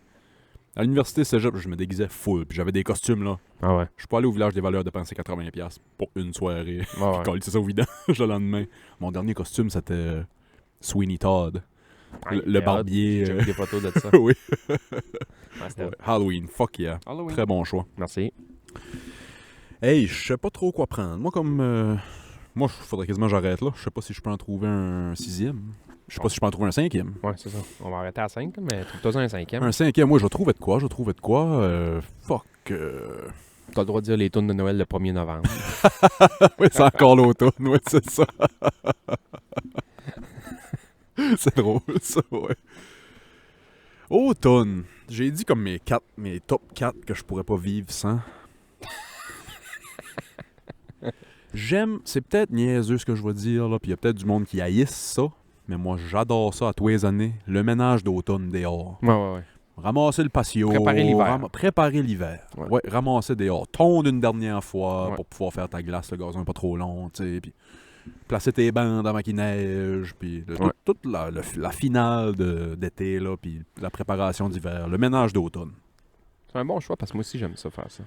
À l'université cégep, je me déguisais full, puis j'avais des costumes, là. Ah ouais. Je suis pas allé au village des valeurs dépenser 80$ pour une soirée. Ah ouais. Coller ça au vidange le lendemain. Mon dernier costume, c'était Sweeney Todd. Le barbier, J'ai vu des photos de ça. oui. Ouais, c'était Ouais. Halloween, fuck yeah. Halloween. Très bon choix. Merci. Hey, je sais pas trop quoi prendre. Moi, comme... moi, il faudrait quasiment que j'arrête là. Je sais pas si je peux en trouver un 6e. Je sais pas si je peux en trouver un 5e. Ouais, c'est ça. On va arrêter à 5, mais trouve-toi un 5e. Un 5e, moi, je vais trouver de quoi. Fuck. T'as le droit de dire les tunes de Noël le 1er novembre. oui, c'est encore l'automne. Oui, c'est ça. c'est drôle, ça, ouais. Automne. J'ai dit comme mes top 4 que je pourrais pas vivre sans. J'aime, c'est peut-être niaiseux ce que je vais dire, là, puis il y a peut-être du monde qui haïsse ça, mais moi j'adore ça à tous les années, le ménage d'automne dehors. Ouais. Ramasser le patio. Préparer l'hiver. Préparer l'hiver. Ouais. Ouais, ramasser dehors. Tondre une dernière fois Ouais. pour pouvoir faire ta glace, le gazon est pas trop long, tu sais, puis placer tes bancs dans la neige, puis Ouais. toute la finale d'été, là, puis la préparation d'hiver, le ménage d'automne. C'est un bon choix parce que moi aussi j'aime ça faire ça.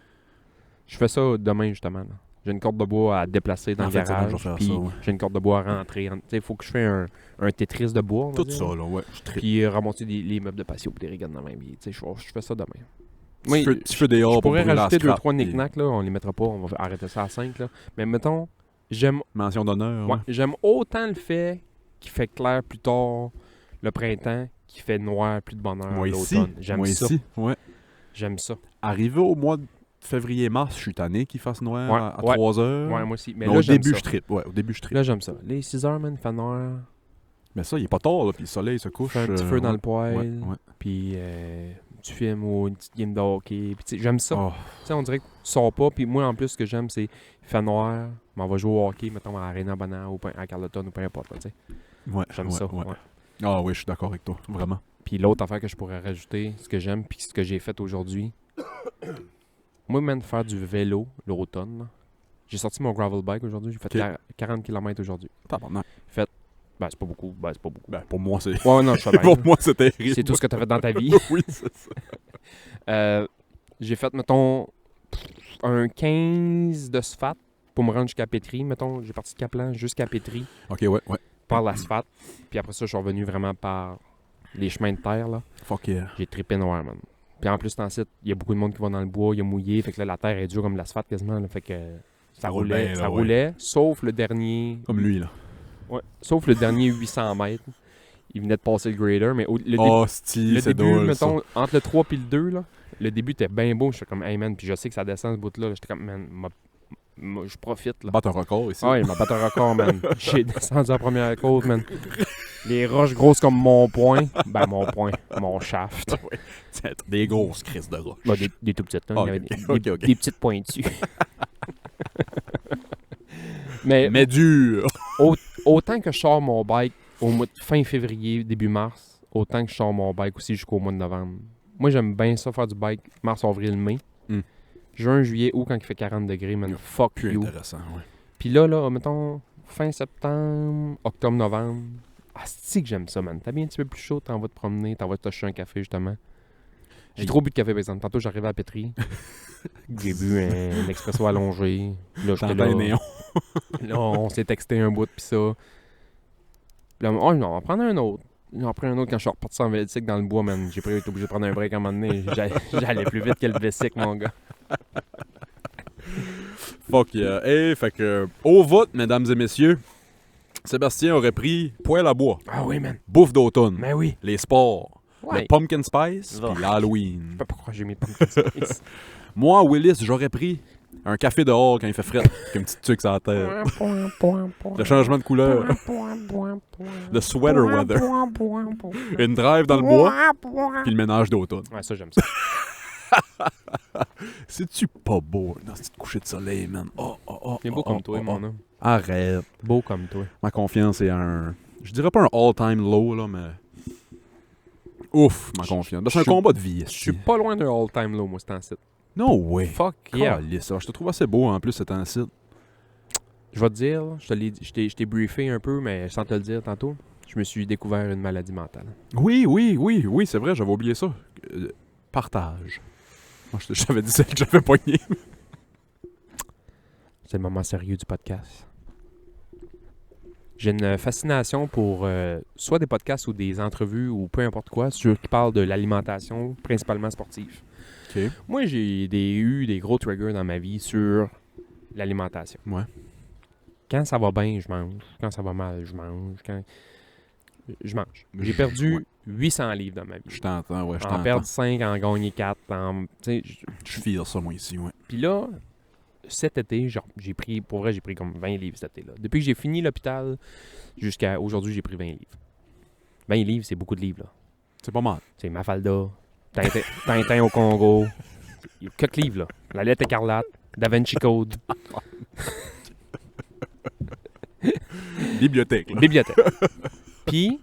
Je fais ça demain justement. Là. J'ai une corde de bois à déplacer dans En le fait, ça, garage. je vais faire Puis ça, ouais. j'ai une corde de bois à rentrer. Tu sais, il faut que je fasse un Tetris de bois. on va Tout dire, ça, là. là, ouais. Je tripe. Puis ramasser les meubles de patio et des riganes dans ma vie. Tu sais, je fais ça demain. Petit feu dehors Je pour pourrais brûler la rajouter scrap, 2-3 puis knick-knacks, là. On les mettra pas. On va arrêter ça à 5, là. Mais mettons, j'aime Mention d'honneur. ouais, Ouais. j'aime autant le fait qu'il fait clair plus tard le printemps qu'il fait noir plus de bonheur Moi ici. l'automne. J'aime Moi ça. ici. Ouais. J'aime ça. Arrivé au mois de février-mars, je suis tanné qu'il fasse noir Ouais, à ouais. 3 heures. Ouais, moi aussi. Mais Mais là, au j'aime début, ça. je trippe. Ouais, au début, je trippe. Là, j'aime ça. Les 6 heures, man, il fait noir. Mais ça, il est pas tard, là, puis le soleil se couche. Fait un petit feu dans ouais. le poêle. Ouais, ouais. Puis tu filmes ou une petite game de hockey. Puis tu sais, j'aime ça. Oh, Tu sais, on dirait que tu sors pas. Puis moi, en plus, ce que j'aime, c'est il fait noir. Mais on va jouer au hockey, mettons, à Arena Bonan ou à Carleton ou peu importe. Là, tu sais. ouais, J'aime ouais, ça. ouais. Ouais. Ah oui, je suis d'accord avec toi, vraiment. Puis l'autre affaire que je pourrais rajouter, ce que j'aime, puis ce que j'ai fait aujourd'hui. Moi, même faire du vélo l'automne, là, J'ai sorti mon gravel bike aujourd'hui. J'ai fait Ok. 40 km aujourd'hui. Tabarnak. Ben, c'est pas beaucoup. Ben, c'est pas beaucoup. Ben, pour moi, c'est... Ouais, non, je suis bien. pour moi, c'est terrible. C'est tout ce que t'as fait dans ta vie. Oui, c'est ça. J'ai fait, mettons, un 15 de sphat pour me rendre jusqu'à Pétry. Mettons, j'ai parti de Caplan jusqu'à Pétry OK, ouais. par l'asphalte. Puis après ça, je suis revenu vraiment par les chemins de terre, là. Fuck yeah. J'ai trippé noir, man. Puis en plus, dans le site, il y a beaucoup de monde qui va dans le bois, il y a mouillé. Fait que là, la terre est dure comme l'asphalte quasiment. Là, fait que ça roule roulait, bien, là, ça ouais. roulait. Sauf le dernier... Comme lui, là. Ouais, sauf le dernier 800 mètres. Il venait de passer le grader, mais Oh, sti, le c'est début, drôle, mettons, entre le 3 et le 2, là, le début était bien beau. J'étais comme, hey man, puis je sais que ça descend ce bout-là. J'étais comme, man, je profite, ça. là. Battre un record ici. Ah ouais, il m'a battu un record, man. J'ai descendu la première côte, man. Les roches grosses comme mon poing. Ben, mon shaft. Tiens, t'as des grosses crises de roche. Ben, des tout petites, hein. Ah, Il y avait ok, des, ok. des petites pointues. mais dur. autant que je sors mon bike au mois de fin février, début mars, autant que je sors mon bike aussi jusqu'au mois de novembre. Moi, j'aime bien ça, faire du bike mars, avril, mai. Mm. Juin, juillet, août, quand il fait 40 degrés, man. Fuck Plus you. intéressant, ouais. Puis là, mettons, fin septembre, octobre, novembre. Ah, c'est que j'aime ça, man. T'as bien un petit peu plus chaud, t'en vas te promener, t'en vas te toucher un café, justement. J'ai Hey. trop bu de café, par exemple. Tantôt, j'arrivais à Pétry. J'ai bu un expresso allongé. Là, j'étais T'entends là. un néon. Là, on s'est texté un bout, pis ça. Puis là, oh non, on va prendre un autre. J'en pris un autre quand je suis reparti en vélicycle dans le bois, man. J'ai été obligé de prendre un break à un moment donné. J'allais plus vite que le vélicycle, mon gars. Fuck yeah. Hey, fait que, au vote, mesdames et messieurs, Sébastien aurait pris poêle à bois, Ah oui, man. bouffe d'automne, Mais oui. les sports, Ouais. le pumpkin spice, Oh. puis l'Halloween. Je sais pas pourquoi j'ai mis le pumpkin spice. Moi, Willis, j'aurais pris un café dehors quand il fait frais, avec une petite tuque sur la tête. Le changement de couleur, le sweater weather, une drive dans le bois, puis le ménage d'automne. Ouais, ça, j'aime ça. C'est-tu pas beau, dans ce petit coucher de soleil, man? Oh, oh, oh. Il est beau oh, comme oh, toi, oh, mon oh. homme. Arrête. Beau comme toi. Ma confiance est à un... Je dirais pas un all-time low, là, mais... Ouf, ma confiance. Ben, c'est un je- combat de vie, Je suis pas loin d'un all-time low, moi, c'est en site. No way. Fuck yeah. Calisse, je te trouve assez beau, en plus, c'est un site. Je vais te dire, je t'ai briefé un peu, mais sans te le dire tantôt, je me suis découvert une maladie mentale. Oui, c'est vrai, j'avais oublié ça. Partage. Moi, je t'avais dit celle que j'avais poignée. C'est le moment sérieux du podcast. J'ai une fascination pour soit des podcasts ou des entrevues ou peu importe quoi qui parlent de l'alimentation, principalement sportive. OK. Moi, j'ai eu des gros triggers dans ma vie sur l'alimentation. Ouais. Quand ça va bien, je mange. Quand ça va mal, je mange. Je mange. J'ai perdu Ouais. 800 livres dans ma vie. Je t'entends, ouais, je En t'entends. perdre 5, en gagner 4. Je file ça, moi, ici, ouais. Puis là, cet été, j'ai pris comme 20 livres cet été-là. Depuis que j'ai fini l'hôpital jusqu'à aujourd'hui, j'ai pris 20 livres. 20 livres, c'est beaucoup de livres, là. C'est pas mal. C'est Mafalda, Tintin au Congo. Il y a quelques livres, là. La lettre écarlate, Da Vinci Code, Bibliothèque, là. bibliothèque. Puis,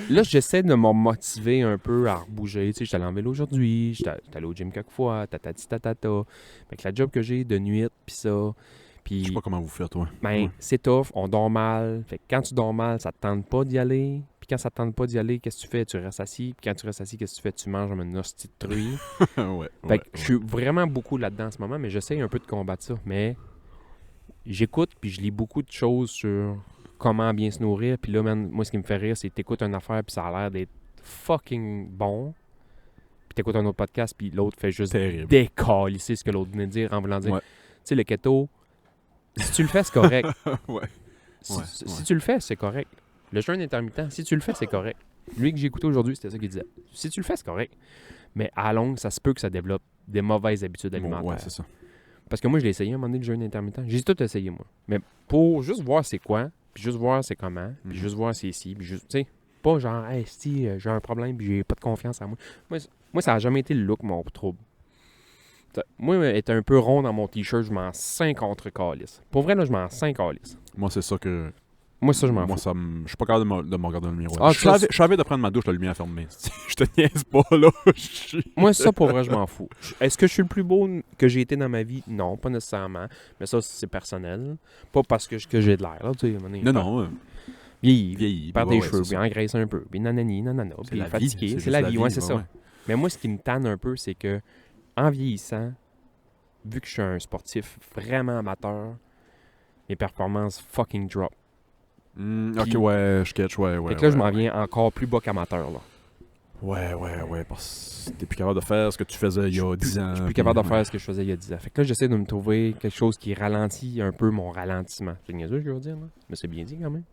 là, j'essaie de me motiver un peu à rebouger. Tu sais, j'étais allé en vélo aujourd'hui, j'étais allé au gym quelques fois, tatati tatata. Avec la job que j'ai de nuit, puis ça. Puis, Je sais pas comment vous faites, ouais. ben, Ouais. c'est tough, on dort mal. Fait que quand tu dors mal, ça te tente pas d'y aller. Puis quand ça te tente pas d'y aller, qu'est-ce que tu fais? Tu restes assis. Puis quand tu restes assis, qu'est-ce que tu fais? Tu manges comme une hostie de truie. ouais. Fait que je suis vraiment beaucoup là-dedans en ce moment, mais j'essaye un peu de combattre ça. Mais j'écoute puis je lis beaucoup de choses sur comment bien se nourrir. Puis là, man, moi, ce qui me fait rire, c'est que t'écoutes une affaire puis ça a l'air d'être fucking bon. Puis t'écoutes un autre podcast puis l'autre fait juste Terrible. décalisser ce que l'autre venait de dire en voulant dire, Ouais. tu sais, le keto, si tu le fais, c'est correct. ouais. Si, Ouais, si ouais. tu le fais, c'est correct. Le jeûne intermittent, si tu le fais, c'est correct. Lui que j'ai écouté aujourd'hui, c'était ça qu'il disait. Si tu le fais, c'est correct. Mais à longue, ça se peut que ça développe des mauvaises habitudes alimentaires. Ouais, c'est ça. Parce que moi, je l'ai essayé à un moment donné, le jeûne intermittent. J'ai tout essayé, moi. Mais pour juste voir c'est quoi, puis juste voir c'est comment, puis juste voir c'est ici, puis juste, tu sais, pas genre, hey, si j'ai un problème, puis j'ai pas de confiance en moi. Moi, ça a jamais été le look, mon trouble. Moi, être un peu rond dans mon t-shirt, je m'en 5 contre calice. Pour vrai, là, je m'en 5 calice. Moi, c'est ça que Moi, ça, je m'en Moi, fous. je suis pas capable de me regarder dans le miroir. Ah, je savais de prendre ma douche, la lumière fermée. Je te niaise pas, là. Moi, ça, pour vrai, je m'en fous. Est-ce que je suis le plus beau que j'ai été dans ma vie? Non, pas nécessairement. Mais ça, c'est personnel. Pas parce que j'ai de l'air, là. Tu sais, à un moment donné, Non. Vieillis, perds ouais, tes ouais, cheveux, c'est puis ça. engraisse un peu, puis nanani, nanana, C'est puis la vie, fatigué. c'est C'est juste la la vie, vie, ouais, c'est ouais, ça. ouais. Mais moi, ce qui me tanne un peu, c'est que en vieillissant, vu que je suis un sportif vraiment amateur, mes performances fucking drop. Ok, Puis- ouais, je catch, ouais. Fait que là, je m'en viens encore plus bas qu'amateur, là. Ouais, parce que t'es plus capable de faire ce que tu faisais il y a 10 ans. Je suis plus capable de faire ce que je faisais il y a 10 ans. Fait que là, j'essaie de me trouver quelque chose qui ralentit un peu mon ralentissement. C'est niaiseux, je veux dire, là. Mais c'est bien dit, quand même.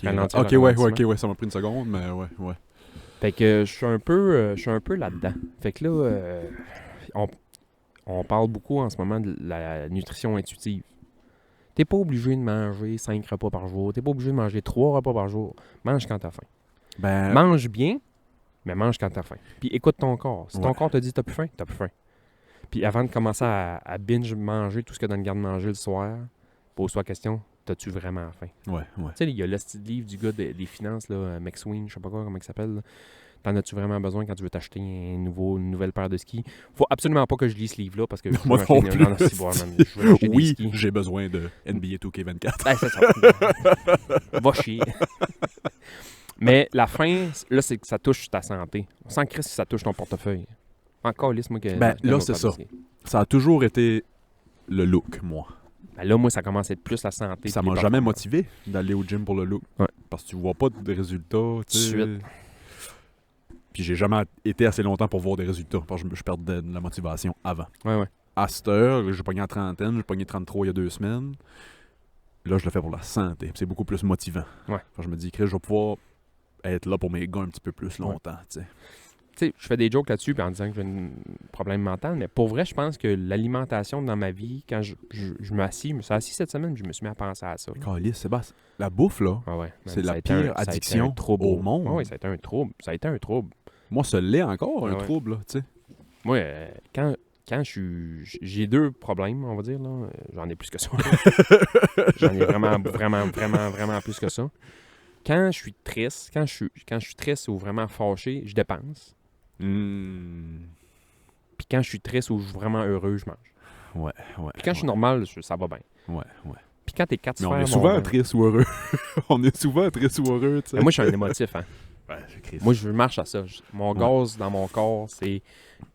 Ralentir Ok, le ouais, ralentissement. ça m'a pris une seconde, mais ouais. Fait que je suis un peu là-dedans. Fait que là, on parle beaucoup en ce moment de la nutrition intuitive. T'es pas obligé de manger 5 repas par jour. T'es pas obligé de manger 3 repas par jour. Mange quand t'as faim. Ben, Mange bien, mais mange quand t'as faim. Puis écoute ton corps. Si ton Ouais. corps te dit t'as plus faim, t'as plus faim. Puis avant de commencer à binge manger tout ce qu'il y a dans le garde-manger le soir, pose-toi la question, t'as-tu vraiment faim? ouais. Tu sais, il y a le petit livre du gars des finances, là, McSween, je sais pas quoi, comment il s'appelle. Là. T'en as-tu vraiment besoin quand tu veux t'acheter une nouvelle paire de skis? Faut absolument pas que je lise ce livre-là parce que je veux Moi m'acheter non une- plus. non, c'est bon, man. Je veux acheter des Oui, skis. j'ai besoin de NBA 2K24. Ben, c'est ça. Va chier. Mais la fin, là, c'est que ça touche ta santé. On sent que si ça touche ton portefeuille. Encore lisse, moi, que. Ben, je donne là, aux c'est paires de ça. skis. Ça a toujours été le look, moi. Ben, là, moi, ça commence à être plus la santé. Ça puis m'a les jamais performances. motivé d'aller au gym pour le look. Ouais. Parce que tu vois pas de résultats, tu sais. Tout de suite. Puis j'ai jamais été assez longtemps pour voir des résultats. Parce que je perdais de la motivation avant. Ouais. À cette heure, là, j'ai pogné en trentaine, j'ai pogné 33 il y a 2 semaines. Là, je le fais pour la santé. Puis c'est beaucoup plus motivant. Ouais. Fait que je me dis, Chris, je vais pouvoir être là pour mes gars un petit peu plus longtemps, tu sais. Tu sais, je fais des jokes là-dessus puis en disant que j'ai un problème mental, mais pour vrai, je pense que l'alimentation dans ma vie, quand je me suis assis cette semaine, puis je me suis mis à penser à ça. Là. Calice, Sébastien, la bouffe, là, Ah ouais, man, c'est ça la a été pire ça a été addiction un trouble. au monde. Ah oui, ça a été un trouble. Ça a été un trouble. moi, ça l'est encore, un Ouais. trouble, là, tu sais. Moi, quand j'ai 2 problèmes, on va dire, là. J'en ai plus que ça. J'en ai vraiment plus que ça. Quand je suis triste, quand je suis triste ou vraiment fâché, je dépense. Puis quand je suis triste ou je suis vraiment heureux, je mange. Ouais. Puis quand je suis normal, ça va bien. Ouais. Puis quand tes 4 Mais on sphères est vont souvent bien- triste ou heureux. On est souvent triste ou heureux, tu sais. Mais moi, je suis un émotif, hein. Ouais, c'est Chris. Moi, je marche à ça. Mon Ouais. gaz dans mon corps, c'est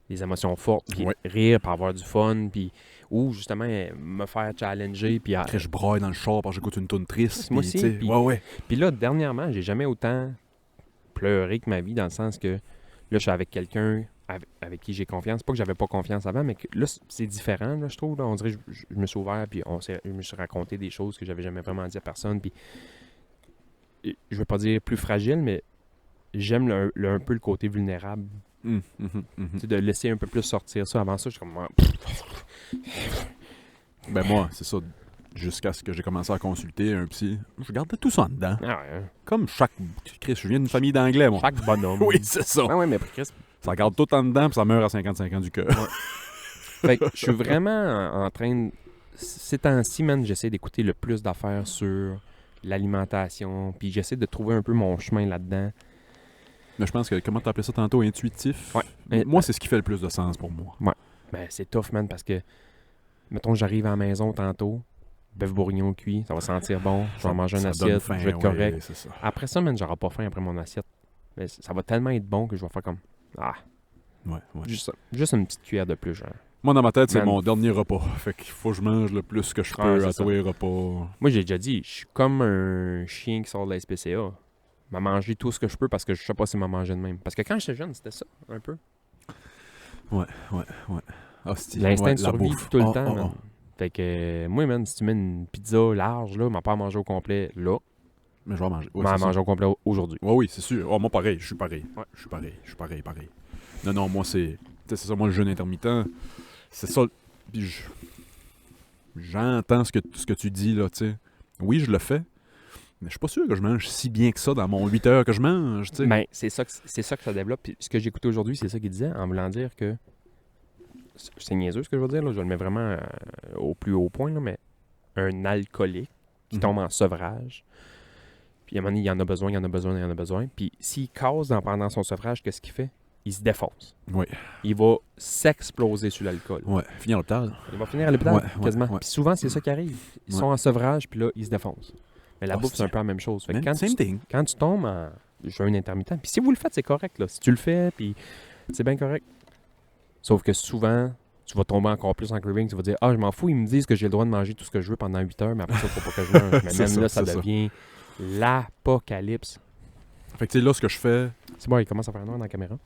des émotions fortes, puis Ouais. rire, puis avoir du fun, puis ou justement me faire challenger, puis Chris, je braille dans le char parce que j'écoute une toune triste. Moi puis, aussi, tu sais, puis- Ouais. Puis là, dernièrement, j'ai jamais autant pleuré que ma vie, dans le sens que là, je suis avec quelqu'un avec qui j'ai confiance. Pas que j'avais pas confiance avant, mais que là, c'est différent, là, je trouve. Là. On dirait que je me suis ouvert, puis je me suis raconté des choses que j'avais jamais vraiment dit à personne. Puis je veux pas dire plus fragile, mais j'aime un peu le côté vulnérable. Tu sais, de laisser un peu plus sortir ça. Avant ça, je suis comme... Ben moi, c'est ça. Jusqu'à ce que j'ai commencé à consulter un psy. Je gardais tout ça en dedans. Ah ouais, hein. Comme chaque... Chris, je viens d'une famille d'anglais, moi. Chaque bonhomme. Oui, c'est ça. Ouais, mais Chris, Ça garde tout en dedans, puis ça meurt à 55 ans du cœur. fait que je suis vraiment en train de... Ces temps-ci, man, j'essaie d'écouter le plus d'affaires sur l'alimentation, puis j'essaie de trouver un peu mon chemin là-dedans. Mais je pense que, comment t'appelais ça tantôt, intuitif? Ouais. Moi, c'est ce qui fait le plus de sens pour moi. Ben, c'est tough, man, parce que, mettons, j'arrive à la maison tantôt, bœuf bourguignon cuit, ça va sentir bon, je vais en manger une Ça donne assiette, faim, je vais être ouais, correct. c'est ça. Après ça, man, j'aurai pas faim après mon assiette. Mais ça va tellement être bon que je vais faire comme... Ah, Ouais. juste une petite cuillère de plus, genre. Moi, dans ma tête, c'est Man. mon dernier repas. Fait qu'il faut que je mange le plus que je Ouais, peux c'est à ça. tous les repas. Moi, j'ai déjà dit, je suis comme un chien qui sort de la SPCA. M'a mangé tout ce que je peux parce que je sais pas si m'a mangé de même. Parce que quand j'étais jeune, c'était ça, un peu. Hostie. L'instinct de la survie bouffe. tout le Ah, temps, ah, man. ah. Fait que, moi, man, si tu mets une pizza large, là, m'a pas à manger au complet, là, Mais je vais manger. Ouais, m'a à c'est ça. manger au complet aujourd'hui. Ouais, oui, c'est sûr. Oh, moi, pareil. Je suis pareil. Ouais. Je suis pareil. Non, moi, c'est... Tu sais, c'est ça, moi, le jeûne intermittent. C'est ça. Puis j'entends ce que tu dis, là, tu sais. Oui, je le fais. Mais je suis pas sûr que je mange si bien que ça dans mon 8 heures que je mange, tu sais. Ben, c'est ça que ça développe. Puis ce que j'ai écouté aujourd'hui, c'est ça qu'il disait, en voulant dire que... C'est niaiseux ce que je veux dire, là, je le mets vraiment au plus haut point, là, mais un alcoolique qui Mhm. tombe en sevrage Puis à un moment donné, il y en a besoin. Puis s'il casse pendant son sevrage, qu'est-ce qu'il fait? Il se défonce. Oui. Il va s'exploser sur l'alcool. Ouais. Finir à l'hôpital. Il va finir à l'hôpital, Ouais, quasiment. ouais. Puis souvent, c'est ça qui arrive. Ils sont en sevrage, puis là, ils se défoncent. Mais la bouffe, c'est un peu la même chose. Fait que Same thing. quand tu tombes en jeûne intermittent, puis si vous le faites, c'est correct. Là. Si tu le fais, puis c'est bien correct. Sauf que souvent, tu vas tomber encore plus en craving. Tu vas dire, je m'en fous, ils me disent que j'ai le droit de manger tout ce que je veux pendant 8 heures, mais après ça, il faut pas que je mange. Mais C'est même là, ça c'est devient l'apocalypse. Fait que tu sais, là, ce que je fais... C'est bon, il commence à faire noir dans la caméra.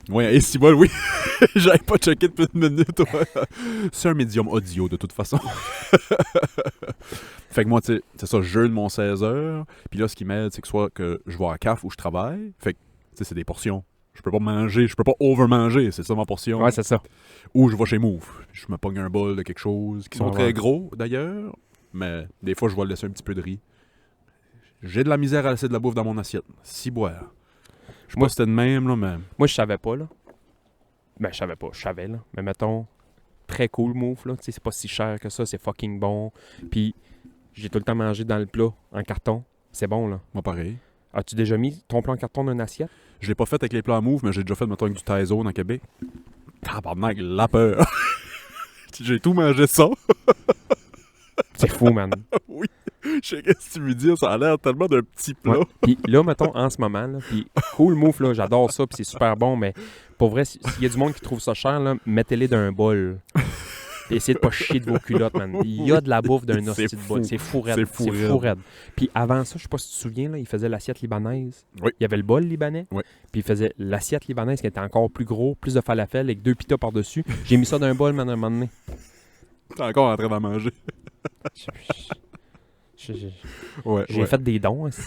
Ouais, et si bon, oui. J'avais pas checké depuis une minute. Ouais. C'est un médium audio, de toute façon. Fait que moi, tu sais, c'est ça, je jeûne mon 16 heures. Puis là, ce qui m'aide, c'est que soit que je vais à la CAF ou je travaille. Fait que, tu sais, c'est des portions. Je peux pas manger, je peux pas over-manger, c'est ça ma portion. Ouais, c'est ça. Ou je vais chez Move. Je me pogne un bol de quelque chose, qui sont Ouais, très ouais. gros, d'ailleurs. Mais des fois, je vais laisser un petit peu de riz. J'ai de la misère à laisser de la bouffe dans mon assiette. Si boire. Je sais pas Moi- si c'était de même, là, mais... Moi, je savais pas, là. Ben, je savais, là. Mais mettons, très cool move, là. Tu sais, c'est pas si cher que ça, c'est fucking bon. Puis, j'ai tout le temps mangé dans le plat, en carton. C'est bon, là. Moi, pareil. As-tu déjà mis ton plat en carton dans une assiette? Je l'ai pas fait avec les plats Move, mais j'ai déjà fait, mettons, avec du Taizone à Québec. Tabarnak, la peur. J'ai tout mangé ça. C'est fou, man. Oui. Je sais qu'est-ce que tu veux dire, ça a l'air tellement d'un petit plat. Ouais. Puis là, mettons, en ce moment, là, puis cool move, là, j'adore ça, puis c'est super bon, mais pour vrai, s'il y a du monde qui trouve ça cher, là, mettez-les dans un bol. Puis essayez de pas chier de vos culottes, man. Il y a de la bouffe d'un C'est hostie de bol. fou. C'est fou raide. C'est fou C'est fou raide. Puis avant ça, je sais pas si tu te souviens, là, il faisait l'assiette libanaise. Oui. Il y avait le bol libanais. Oui. Puis il faisait l'assiette libanaise qui était encore plus gros, plus de falafel avec 2 pitas par-dessus. J'ai mis ça dans un bol, man, à un moment donné. T'es encore en train d'en manger. Ouais, J'ai fait des dons, aussi.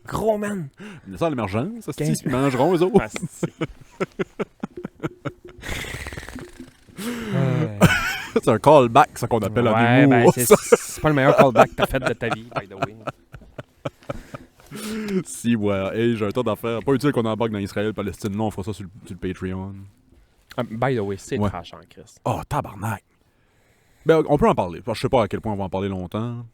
Gros, man! Mais ça, à l'émergence, ça, 15 ils mangeront, eux autres. Asti. C'est un callback, ça qu'on appelle en Ouais, ben, humour. c'est pas le meilleur callback que t'as fait de ta vie, by the way. Si, ouais. Hey, j'ai un tas d'affaires. Pas utile qu'on embarque dans Israël-Palestine. Là, on fera ça sur le Patreon. By the way, c'est Ouais. trash en Christ. Oh, tabarnak. Ben, on peut en parler. Parce que je sais pas à quel point on va en parler longtemps.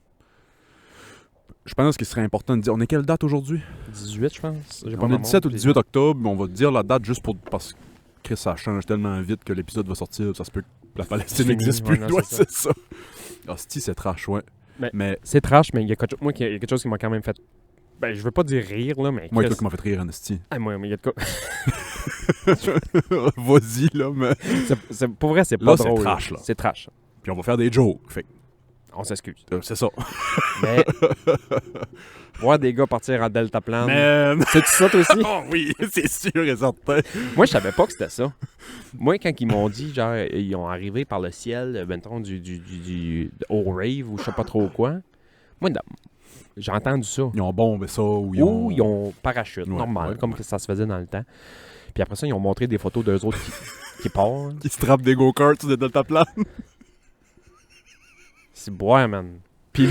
Je pense qu'il serait important de dire... On est quelle date aujourd'hui? 18, je pense. J'ai pas On ma est 17 ou montre, 18 octobre, mais on va dire la date juste pour... Parce que Chris, ça change tellement vite que l'épisode va sortir. Ça se peut que la Palestine C'est fini, n'existe ouais, plus. non, Ouais, c'est c'est ça. Hostie, c'est trash, ouais. Mais- Mais C'est trash, mais il y a quelque chose, moi, il y a quelque chose qui m'a quand même fait. Ben, je veux pas dire rire, là, mais. moi, il y a Chris- toi qui m'a fait rire, Anastie. Ah, moi, mais il y a de quoi. Vas-y, là, mais... Pour vrai, c'est Là, pas c'est drôle. trash, là. C'est trash. Puis on va faire des jokes. Fait que, On s'excuse. c'est ça. Mais. Voir des gars partir en deltaplane. Man! C'est ça, toi aussi? Oh oui, c'est sûr et certain. Moi, je savais pas que c'était ça. Moi, quand ils m'ont dit, genre, ils ont arrivé par le ciel, mettons, au rave ou je sais pas trop quoi. Moi, j'ai entendu ça. Ils ont bombé ça ou ils ont... Ou ils ont parachute, Ouais, normal, ouais, comme ouais. que ça se faisait dans le temps. Puis après ça, ils ont montré des photos d'eux autres qui partent. Qui se trappent des go-karts sur des deltaplanes. C'est boire, man. Puis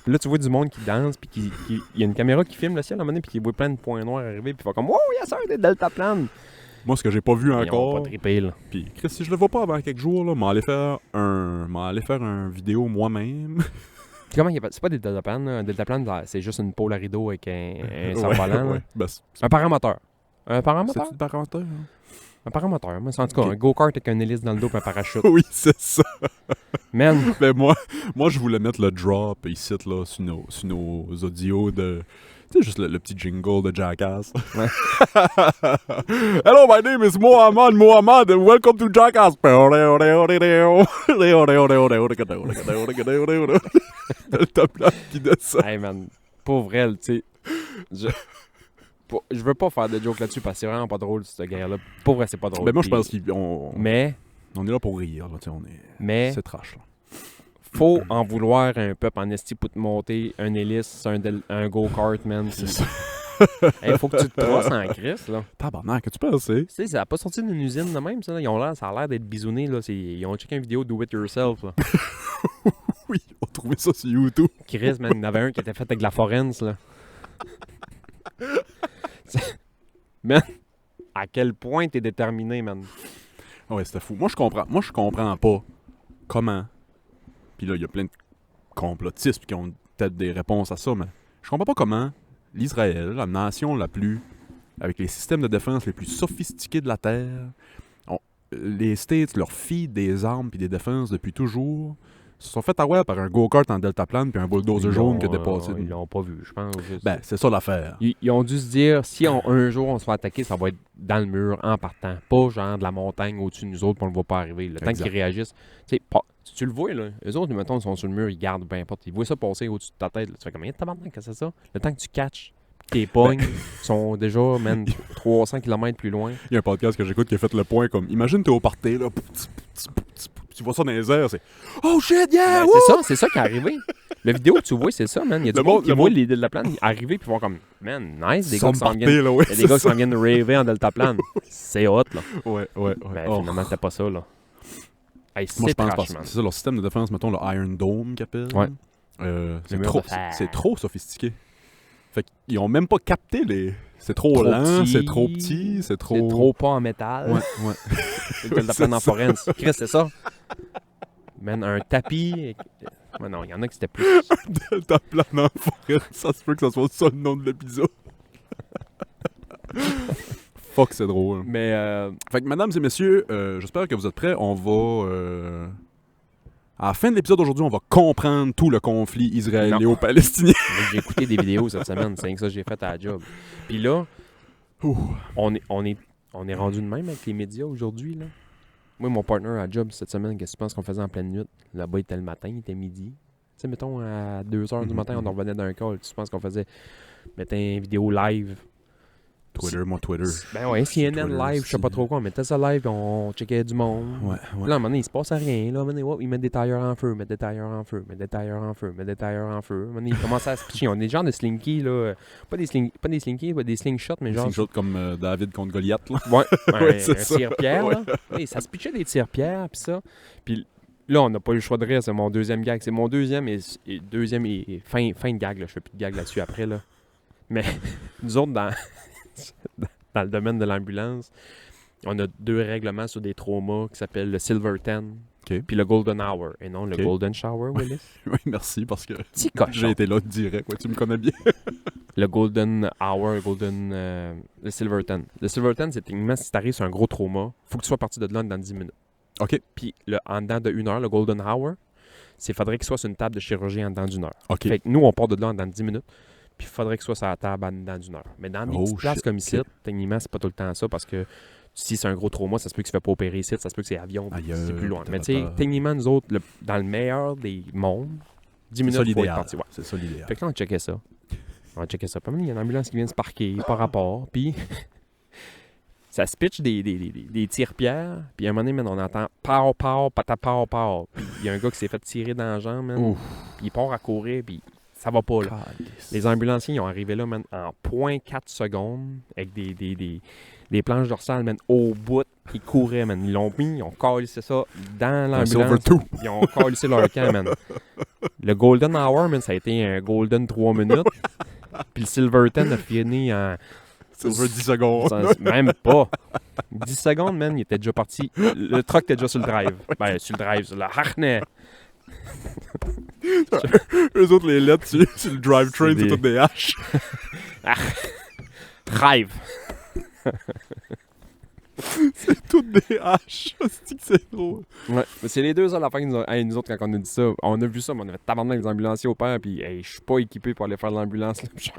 là, tu vois du monde qui danse, puis il y a une caméra qui filme le ciel à un moment donné, puis qui voit plein de points noirs arriver, puis il fait comme « Wow, il y a ça, des deltaplanes! Moi, ce que j'ai pas vu » Ils ont encore... pas trippé, là. Puis, Chris, si je le vois pas avant quelques jours, là, m'en aller faire un vidéo moi-même. Puis comment il y a pas... C'est pas des deltaplanes, là. Un deltaplane, là, c'est juste une pôle à rideau avec un Ouais, cerf-volant, là. ouais. Ben, Un paramoteur. Un paramoteur? c'est-tu de parenthèse, hein? Un paramoteur. Moi, c'est en tout cas Ok. un go-kart avec un hélice dans le dos et un parachute. Oui, c'est ça. Man, Ben moi, je voulais mettre le drop ici, là, sur nos audios de... Tu sais, juste le petit jingle de Jackass. Ouais. Hello, my name is Mohamed, and welcome to Jackass. Le top là qui descend. hey man, pauvre elle, tu sais. Je veux pas faire de joke là-dessus parce que c'est vraiment pas drôle, ce gars-là. Pour vrai, c'est pas drôle. Ben moi, je Puis- pense qu'on Mais, on est là pour rire, là, tu sais, mais, c'est trash, là. faut en vouloir un peuple en esti pour te monter un hélice, un go-kart, man. C'est puis- ça. Hey, faut que tu te trosses en crise, là. Tabarnak, que tu pensais? Tu sais, ça a pas sorti d'une usine de même, ça. Là. Ça a l'air d'être bisounné, là. Ils ont checké une vidéo do it yourself, là. Oui, on trouvait ça sur YouTube. Chris, man, il y en avait un qui était fait avec de la forense, là. Man, à quel point t'es déterminé, man. Ah ouais, c'était fou. Moi, je comprends pas comment. Puis là, il y a plein de complotistes qui ont peut-être des réponses à ça, mais Je comprends pas comment l'Israël, la nation la plus... avec les systèmes de défense les plus sophistiqués de la Terre, les States leur fient des armes puis des défenses depuis toujours, se sont fait avoir par un go-kart en deltaplane puis un bulldozer jaune qui a dépassé. Ils l'ont pas vu, je pense. Ben, c'est ça l'affaire. Ils ont dû se dire, si un jour on se fait attaquer, ça va être dans le mur en partant. Pas genre de la montagne au-dessus de nous autres, puis on ne le voit pas arriver. Le temps qu'ils réagissent. Tu le vois, là. Eux autres, mettons, ils sont sur le mur, ils gardent, peu importe. Ils voient ça passer au-dessus de ta tête. Là. Tu fais comme, tabarnak, que c'est ça? Le temps que tu catches, tes pognes sont déjà, 300 km plus loin. Il y a un podcast que j'écoute qui a fait le point comme, imagine t'es au party, là, tu vois ça dans les airs, c'est « Oh shit, yeah! C'est ça qui est arrivé. La vidéo que tu vois, c'est ça, man. Il y a du monde qui voit les deltaplanes arriver puis vont comme, man, nice, des gars qui s'en viennent. Il y a des gars qui s'en viennent de raver en deltaplane. C'est hot, là. Ouais. Ben, finalement, c'était pas ça, là. Hey, Moi, je pense trash, que man. c'est ça, leur système de défense, mettons, le Iron Dome qu'ils appellent. Ouais. C'est trop sophistiqué. Fait qu'ils ont même pas capté les... C'est trop lent, c'est trop petit, c'est trop... C'est trop pas en métal. Ouais. C'est le deltaplane en forêt. Chris, c'est ça. Man, un tapis... Ouais, non, il y en a qui c'était plus... Deltaplane en forêt, ça se peut que ça soit ça le nom de l'épisode. Fuck, c'est drôle. Mais... Fait que, mesdames et messieurs, j'espère que vous êtes prêts. On va... À la fin de l'épisode d'aujourd'hui, on va comprendre tout le conflit israélo-palestinien. J'ai écouté des vidéos cette semaine, c'est ça que j'ai fait à la job. Puis là, on est rendu de même avec les médias aujourd'hui, là. Moi, mon partner à la job cette semaine, qu'est-ce que tu penses qu'on faisait en pleine nuit? Là-bas, il était le matin, il était midi. Tu sais, mettons, à 2h du matin, on en revenait d'un call. Tu penses qu'on faisait, mettons, une vidéo live? Twitter. Ben ouais, CNN Twitter, live, je sais pas trop quoi. On mettait ça live, on checkait du monde. Ouais. Là, à un moment donné, il se passe rien. Là, à un moment donné, ils mettent des tailleurs en feu, mettent des tailleurs en feu. À un moment donné, ils commencent à se pitcher. On est des genres de slinky, là. Pas des slinky, des slingshots, mais genre... Des slingshots comme David contre Goliath, là. Ouais, Ouais, c'est un ça. tire-pierre, là. Hey, ça se pitchait des tire-pierres, pis ça. Puis là, on n'a pas eu le choix de rire, c'est mon deuxième gag. C'est mon deuxième et fin de gag, là. Je fais plus de gag là-dessus après, là. Mais nous autres, dans le domaine de l'ambulance, on a 2 règlements sur des traumas qui s'appellent le Silver 10 puis le Golden Hour, et non le Golden Shower, Willis. Oui, merci, parce que Petit cochon. j'ai été là direct. Ouais, tu me connais bien. Le Golden Hour, le Silver 10. Le Silver 10, c'est techniquement si tu arrives sur un gros trauma, faut que tu sois parti de là dans 10 minutes. OK. Puis en dedans de 1 heure, le Golden Hour, il faudrait qu'il soit sur une table de chirurgie en dedans d'1 heure. OK. Fait que nous, on part de là en dedans de 10 minutes. Puis il faudrait que ce soit sur la table en dedans d'1 heure. Mais dans des petites places comme ici, techniquement, c'est pas tout le temps ça parce que si c'est un gros trauma, ça se peut que tu ne fais pas opérer ici, ça se peut que c'est avion, c'est plus loin. Mais tu sais, techniquement, nous autres, dans le meilleur des mondes, 10 minutes, il faut être parti. Ouais. C'est ça l'idéal. Fait que là, on checkait ça. Puis il y a une ambulance qui vient se parquer par rapport, puis ça se pitch des tire-pierres, puis à un moment donné, man, on entend « pow, pow, pata, pow, pow ». Puis il y a un gars qui s'est fait tirer dans la jambe, man, puis il part à courir, puis ça va pas, là. Les ambulanciers, ils ont arrivé là, man, en 0.4 secondes, avec des planches dorsales, man, au bout. Ils couraient, man. Ils l'ont mis, ils ont calissé ça dans l'ambulance. Ils ont calissé leur camp, man. Le Golden Hour, man, ça a été un Golden 3 minutes. Puis le Silver 10 a fini en... Silver 10 secondes. Même pas. 10 secondes, man, il était déjà parti. Le truck était déjà sur le drive. Ben, sur le harnais. Eux autres, les lettres sur le drivetrain, c'est toutes des haches. Drive. C'est toutes des haches. C'est drôle. Ouais, mais c'est les deux à la fin nous autres, quand on a dit ça, on a vu ça, mais on avait tabarnak les ambulanciers au père, puis hey, je suis pas équipé pour aller faire l'ambulance. Là, je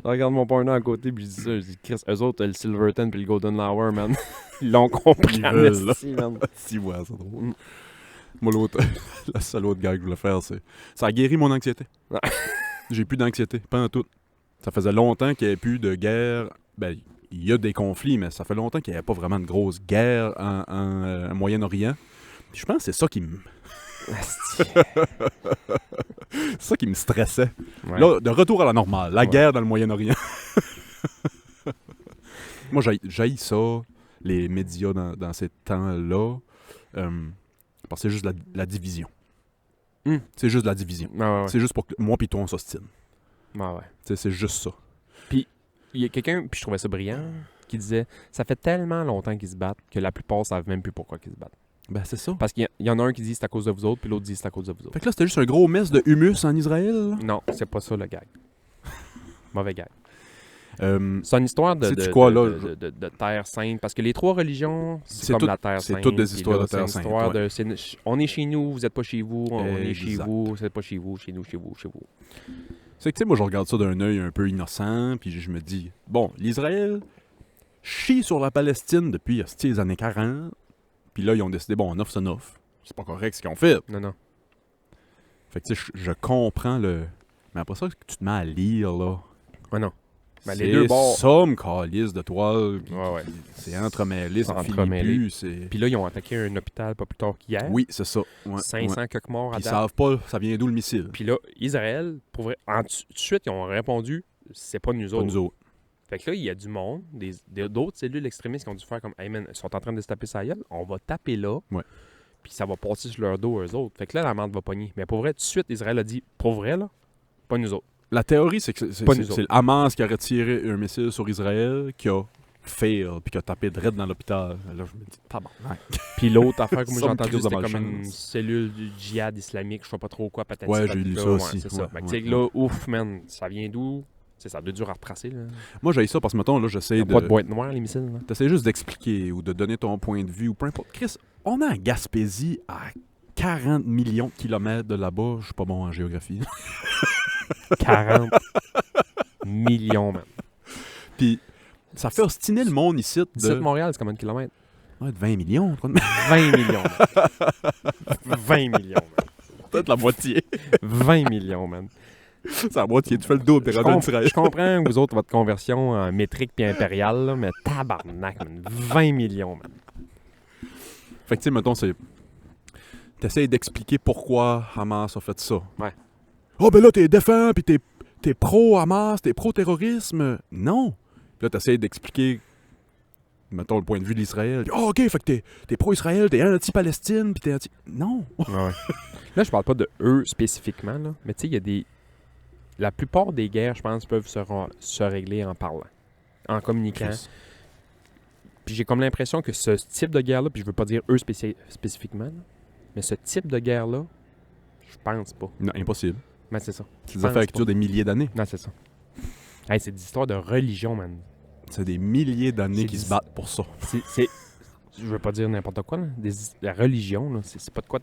regarde mon partner à côté, puis je dis ça, je dis Chris, eux autres, le Silverton puis le Golden Hour, man, ils l'ont compris en esti, man. Si, ouais, c'est drôle. Moi, la seule autre gag que je voulais faire, c'est... Ça a guéri mon anxiété. J'ai plus d'anxiété, pas en tout. Ça faisait longtemps qu'il n'y avait plus de guerre. Ben, il y a des conflits, mais ça fait longtemps qu'il n'y avait pas vraiment de grosse guerre en Moyen-Orient. Puis je pense que c'est ça qui me... c'est ça qui me stressait. Ouais. Là, de retour à la normale, la guerre dans le Moyen-Orient. Moi, j'haïs ça, les médias dans ces temps-là. Parce que c'est juste la division. C'est juste la division. C'est juste pour que moi et toi, on s'ostine. C'est juste ça. Puis, il y a quelqu'un, puis je trouvais ça brillant, qui disait « Ça fait tellement longtemps qu'ils se battent que la plupart savent même plus pourquoi ils se battent. » Ben, c'est ça. Parce qu'il y en a un qui dit c'est à cause de vous autres, puis l'autre dit c'est à cause de vous autres. Fait que là, c'était juste un gros mess de humus en Israël. Non, c'est pas ça le gag. Mauvais gag. Euh, C'est une histoire de, Sais-tu de, quoi, de- là, de- de- de terre sainte. Parce que les trois religions, c'est C'est comme tout- la terre c'est sainte. toutes des puis histoires là, de terre c'est une sainte, histoire ouais. on est chez nous, vous êtes pas chez vous. On est chez Exact. vous, vous êtes pas chez vous, chez nous, chez vous, chez vous. C'est que, tu sais, moi, je regarde ça d'un œil un peu innocent, puis je me dis, bon, l'Israël chie sur la Palestine depuis les années 40, puis là, ils ont décidé, bon, on offre, c'est offre. C'est pas correct ce qu'ils ont fait. Non, non. Fait que, tu sais, je comprends le... Mais après ça, tu te mets à lire, là. Ouais, non. Ben, C'est les deux bords. somme calice de toile, puis Ouais, ouais. c'est entremêlé, ça C'est finit entremêlé. plus, c'est... Puis là, ils ont attaqué un hôpital pas plus tard qu'hier. Oui, c'est ça. Ouais, 500 ouais. quelques morts à Puis ils date. savent pas, ça vient d'où le missile. Puis là, Israël, pour vrai, tout de suite, ils ont répondu c'est pas nous Pas autres. nous autres. Fait que là, il y a du monde, d'autres cellules extrémistes qui ont dû faire comme hey man, ils sont en train de se taper sa gueule, on va taper là. Ouais. Puis ça va passer sur leur dos, eux autres. Fait que là, la merde va pogner. Mais pour vrai, tout de suite, Israël a dit pour vrai, là, pas nous autres. La théorie, c'est que Pas nous c'est le Hamas qui aurait tiré un missile sur Israël, qui a fail, puis qui a tapé direct dans l'hôpital. Là, je me dis, tabarnak. Puis l'autre affaire que moi j'ai Somme entendu, crise de c'était comme une malchance. cellule du djihad islamique, je sais pas trop quoi, patati Ouais, j'ai patata, lu ça ouais, aussi. c'est ça. Ouais, Fait que ouais, tu sais, là, ouf, man, ça vient d'où? C'est ça, de dur à retracer, là. Moi, j'ai ça parce que, mettons, là, j'essaie Y a pas de de... boîte noire, les missiles, là. T'essaies juste d'expliquer ou de donner ton point de vue ou peu importe. Chris, on est en Gaspésie à 40 millions de kilomètres de là-bas. Je suis pas bon en géographie. 40 millions, man. Puis, ça fait ostiner le monde ici D'ici de... de Montréal, c'est combien de kilomètres? Ouais, de 20 millions. 20 millions, man. 20 millions, man. Peut-être la moitié. 20 millions, man. C'est la moitié. Tu fais le double, t'es rendu en Israël. Je comprends, vous autres, votre conversion en métrique puis impériale, là, mais tabarnak, man. 20 millions, man. Fait que, tu sais, mettons, c'est... T'essayes d'expliquer pourquoi Hamas a fait ça. Ouais. Oh, ben là, t'es défend, puis t'es pro-Hamas, t'es pro-terrorisme. Non. Puis là, t'essayes d'expliquer, mettons, le point de vue de l'Israël. Oh, OK, fait que t'es pro-Israël, t'es anti-Palestine, puis t'es anti... Non. Ouais. Là, je parle pas de eux spécifiquement, là, mais tu sais, il y a des... La plupart des guerres, je pense, peuvent se régler en parlant, en communiquant. Chris. Puis j'ai comme l'impression que ce type de guerre-là, puis je veux pas dire eux spécifiquement, là, mais ce type de guerre-là, je pense pas. Non, impossible. Mais c'est ça. C'est des affaires qui durent des milliers d'années. Non, c'est ça. Hey, c'est des histoires de religion, man. C'est des milliers d'années C'est qui du- se battent pour ça. Je veux pas dire n'importe quoi, là. La religion, là, c'est pas de quoi...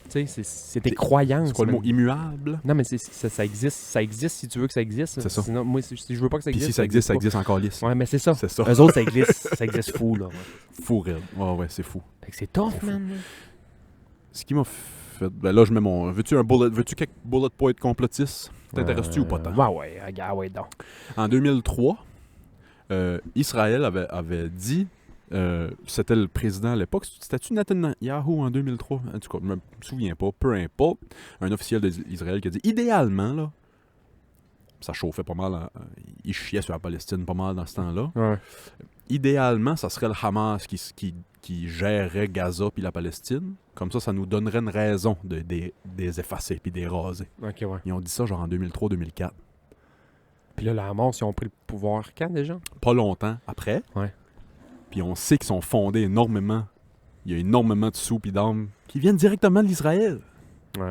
Tu sais, c'est tes croyances. C'est quoi le man. mot immuable? Non, mais ça existe. Ça existe si tu veux que ça existe. C'est ça. Sinon, moi, si je veux pas que ça Puis existe. si ça existe, ça pas. existe encore lisse. Ouais, mais c'est ça. C'est ça. Eux autres, ça existe fou, là. Ouais. Fou raide. Ouais, c'est fou. Fait que c'est tough, man. Ce qui m'a fait... Ben là, je mets mon... Veux-tu quelques bullet points complotistes? T'intéresses-tu ou pas tant? Ouais, regarde, ouais, donc. En 2003, Israël avait dit... c'était le président à l'époque. C'était-tu Netanyahu en 2003? En tout cas, je me souviens pas. Peu importe. Un officiel d'Israël qui a dit, idéalement, là, ça chauffait pas mal. Il chiait sur la Palestine pas mal dans ce temps-là. Ouais. Idéalement, ça serait le Hamas qui gérerait Gaza puis la Palestine. Comme ça nous donnerait une raison de des effacer puis des raser. Ok, ouais. Ils ont dit ça genre en 2003-2004. Puis là, la Hamas, ils ont pris le pouvoir quand déjà? Pas longtemps après. Ouais. Puis on sait qu'ils sont fondés énormément. Il y a énormément de sous pis d'armes qui viennent directement de l'Israël. Ouais.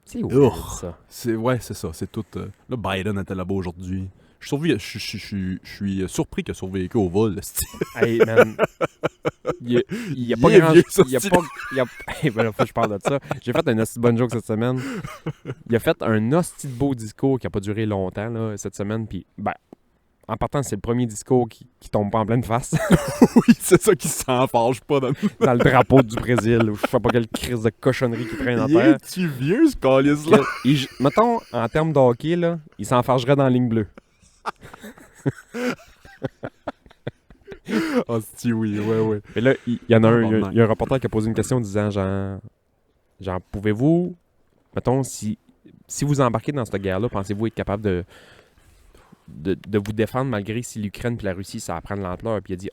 C'est Urgh. weird, ça. C'est ça. C'est tout. Là, Biden était là-bas aujourd'hui. Je suis surpris qu'il a survécu au vol. Hey, man. Il y a pas Il est grand... vieux, ça, Il y a pas... Hey, ben là, faut que je parle de ça. J'ai fait un hostie de bonne joke cette semaine. Il a fait un hostie de beau discours qui a pas duré longtemps, là, cette semaine. Puis, ben, en partant, c'est le premier discours qui tombe pas en pleine face Oui, c'est ça qui s'en fâche pas. Dans dans le drapeau du Brésil, ou je sais pas quelle crise de cochonnerie qui traîne à terre. Es-tu vieux, ce calice-là? Mettons, en termes de hockey, là, il s'enfargerait dans la ligne bleue. Ah, si oui, ouais. Mais là, il y en a un, Tabarnak. il y a un reporter qui a posé une question disant genre pouvez-vous, mettons, si vous embarquez dans cette guerre-là, pensez-vous être capable de vous défendre malgré si l'Ukraine puis la Russie, ça va prendre l'ampleur? Puis il a dit,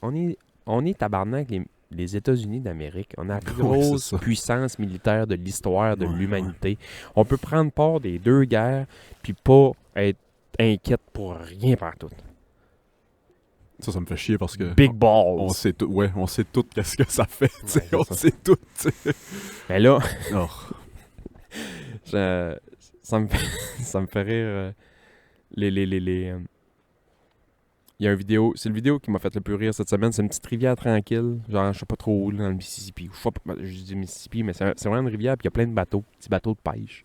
on est tabarnak, les États-Unis d'Amérique. On a la plus Ouais, c'est grosse ça. puissance militaire de l'histoire de Ouais, l'humanité. On peut prendre part des deux guerres puis pas être inquiète pour rien partout. Ça me fait chier parce que... Big balls. On sait tout, ouais, on sait tout qu'est-ce que ça fait, tu sais, Ouais, on c'est ça. sait tout, tu sais. Mais là, Oh. ça me fait, ça me fait rire. Il y a une vidéo, c'est le vidéo qui m'a fait le plus rire cette semaine. C'est une petite rivière tranquille, genre je sais pas trop où, là, dans le Mississippi. Je sais pas, je dis Mississippi, mais c'est vraiment une rivière, puis il y a plein de bateaux, petits bateaux de pêche.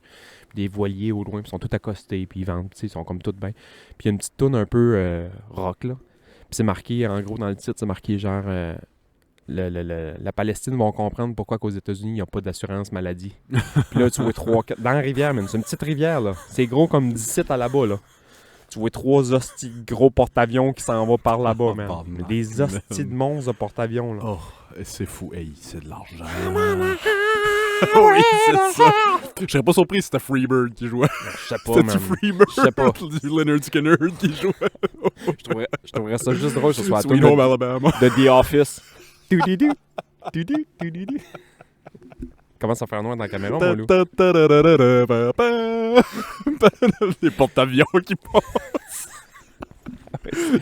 Puis des voiliers au loin, puis ils sont tous accostés, puis ils vendent, tu sais, ils sont comme tous bien. Puis il y a une petite toune un peu rock, là. Puis c'est marqué, en gros, dans le titre, c'est marqué genre la Palestine vont comprendre pourquoi qu'aux États-Unis, il n'y a pas d'assurance maladie. Puis là, tu vois 3-4. Dans la rivière, man, c'est une petite rivière, là. C'est gros comme 17 à là-bas, là. Tu vois 3 hosties de gros porte-avions qui s'en vont par là-bas, man. Oh, Mais des hosties de monstres de porte-avions, là. Oh, c'est fou. Hey, c'est de l'argent. Oui, c'est ça. Je serais pas surpris si c'était Freebird qui jouait. Je sais pas, C'était-tu man. Freebird? Je sais pas. Du Leonard Skinner qui jouait. Je trouverais ça juste drôle que ce soit la Sweet toune Home Alabama. de The Office. Doudidou, doudou, doudidou. Comment ça fait noir dans la caméra, mon loup? Les porte-avions qui passent.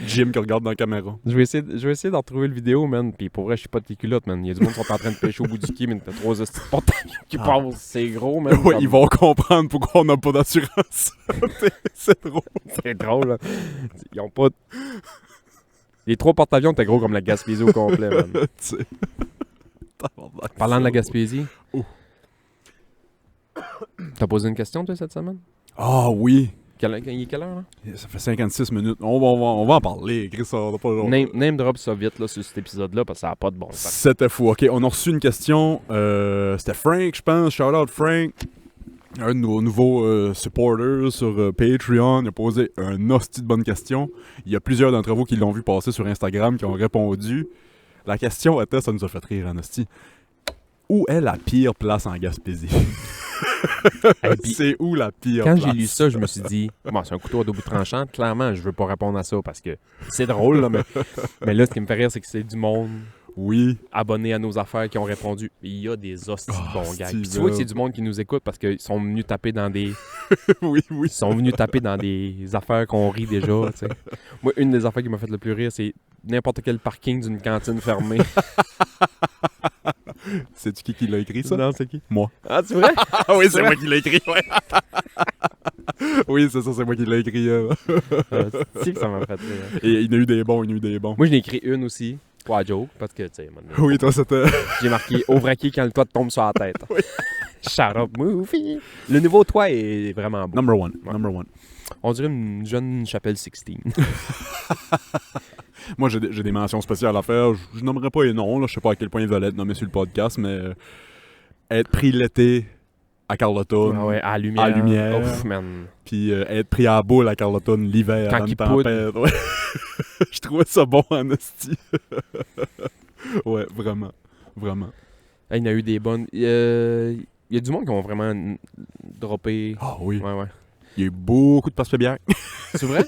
Jim qui regarde dans la caméra. Je vais essayer de retrouver le vidéo, man. Puis pour vrai, je suis pas de tes culottes, man. Il y a du monde qui sont en train de pêcher au bout du quai, mais t'as 3 hosties de porte-avions qui passent. C'est gros, man. Ouais, Comme- ils vont comprendre pourquoi on n'a pas d'assurance. C'est drôle. C'est drôle, là. Ils ont pas... Les 3 porte-avions étaient gros comme la Gaspésie au complet, man. Tu sais. Tabarnak, Parlant de la ça. Gaspésie... Oh. T'as posé une question, toi, cette semaine? Ah oui. Il est quelle heure, là? Ça fait 56 minutes. On va en parler. Chris, ça va pas long. Name drop ça vite, là, sur cet épisode-là, parce que ça n'a pas de bon sens. C'était fou. OK, on a reçu une question. C'était Frank, je pense. Shout out Frank. Un de nos nouveaux supporters sur Patreon. Il a posé un hostie de bonne question. Il y a plusieurs d'entre vous qui l'ont vu passer sur Instagram qui ont répondu. La question était, ça nous a fait rire en hostie. Où est la pire place en Gaspésie? Et puis, C'est où la pire quand place? j'ai lu ça, je me suis dit, bon, c'est un couteau à double tranchant. Clairement, je veux pas répondre à ça parce que c'est drôle, là, mais là, ce qui me fait rire, c'est que c'est du monde Oui. abonné à nos affaires qui ont répondu. Il y a des hosties de bons gars. Puis tu Steven. vois que c'est du monde qui nous écoute parce qu'ils sont venus taper dans des... Oui, oui. Ils sont venus taper dans des affaires qu'on rit déjà, tu sais. Moi, une des affaires qui m'a fait le plus rire, c'est n'importe quel parking d'une cantine fermée. C'est-tu qui l'a écrit, ça? Non, c'est qui? Moi. Ah, c'est vrai? Ah oui, c'est moi qui l'ai écrit, ouais. Oui, c'est ça, c'est moi qui l'ai écrit. C'est que ça m'a fait rire. Et il y en a eu des bons, il y en a eu des bons. Moi, j'en ai écrit une aussi, pour la joke, parce que, tu sais, moi, Oui, toi, c'était... j'ai marqué « Au vraquier quand le toit te tombe sur la tête Oui. ». Shut up, movie! Le nouveau toit est vraiment beau. Number one, Ouais. number one. On dirait une jeune chapelle Sixtine. Moi, j'ai des mentions spéciales à faire. Je nommerai pas les noms, là. Je sais pas à quel point ils veulent être nommés sur le podcast, mais être pris l'été à Carleton, Ah ouais, à la lumière. À la lumière. Ouf, man. puis être pris à la boule à Carleton l'hiver, Quand dans il une tempête. Ouais. Je trouvais ça bon en esti. Ouais, vraiment. Vraiment. Ah, il y en a eu des bonnes. Il y a du monde qui ont vraiment droppé. Ah oui. Ouais, ouais. Il y a eu beaucoup de passe bière. C'est vrai?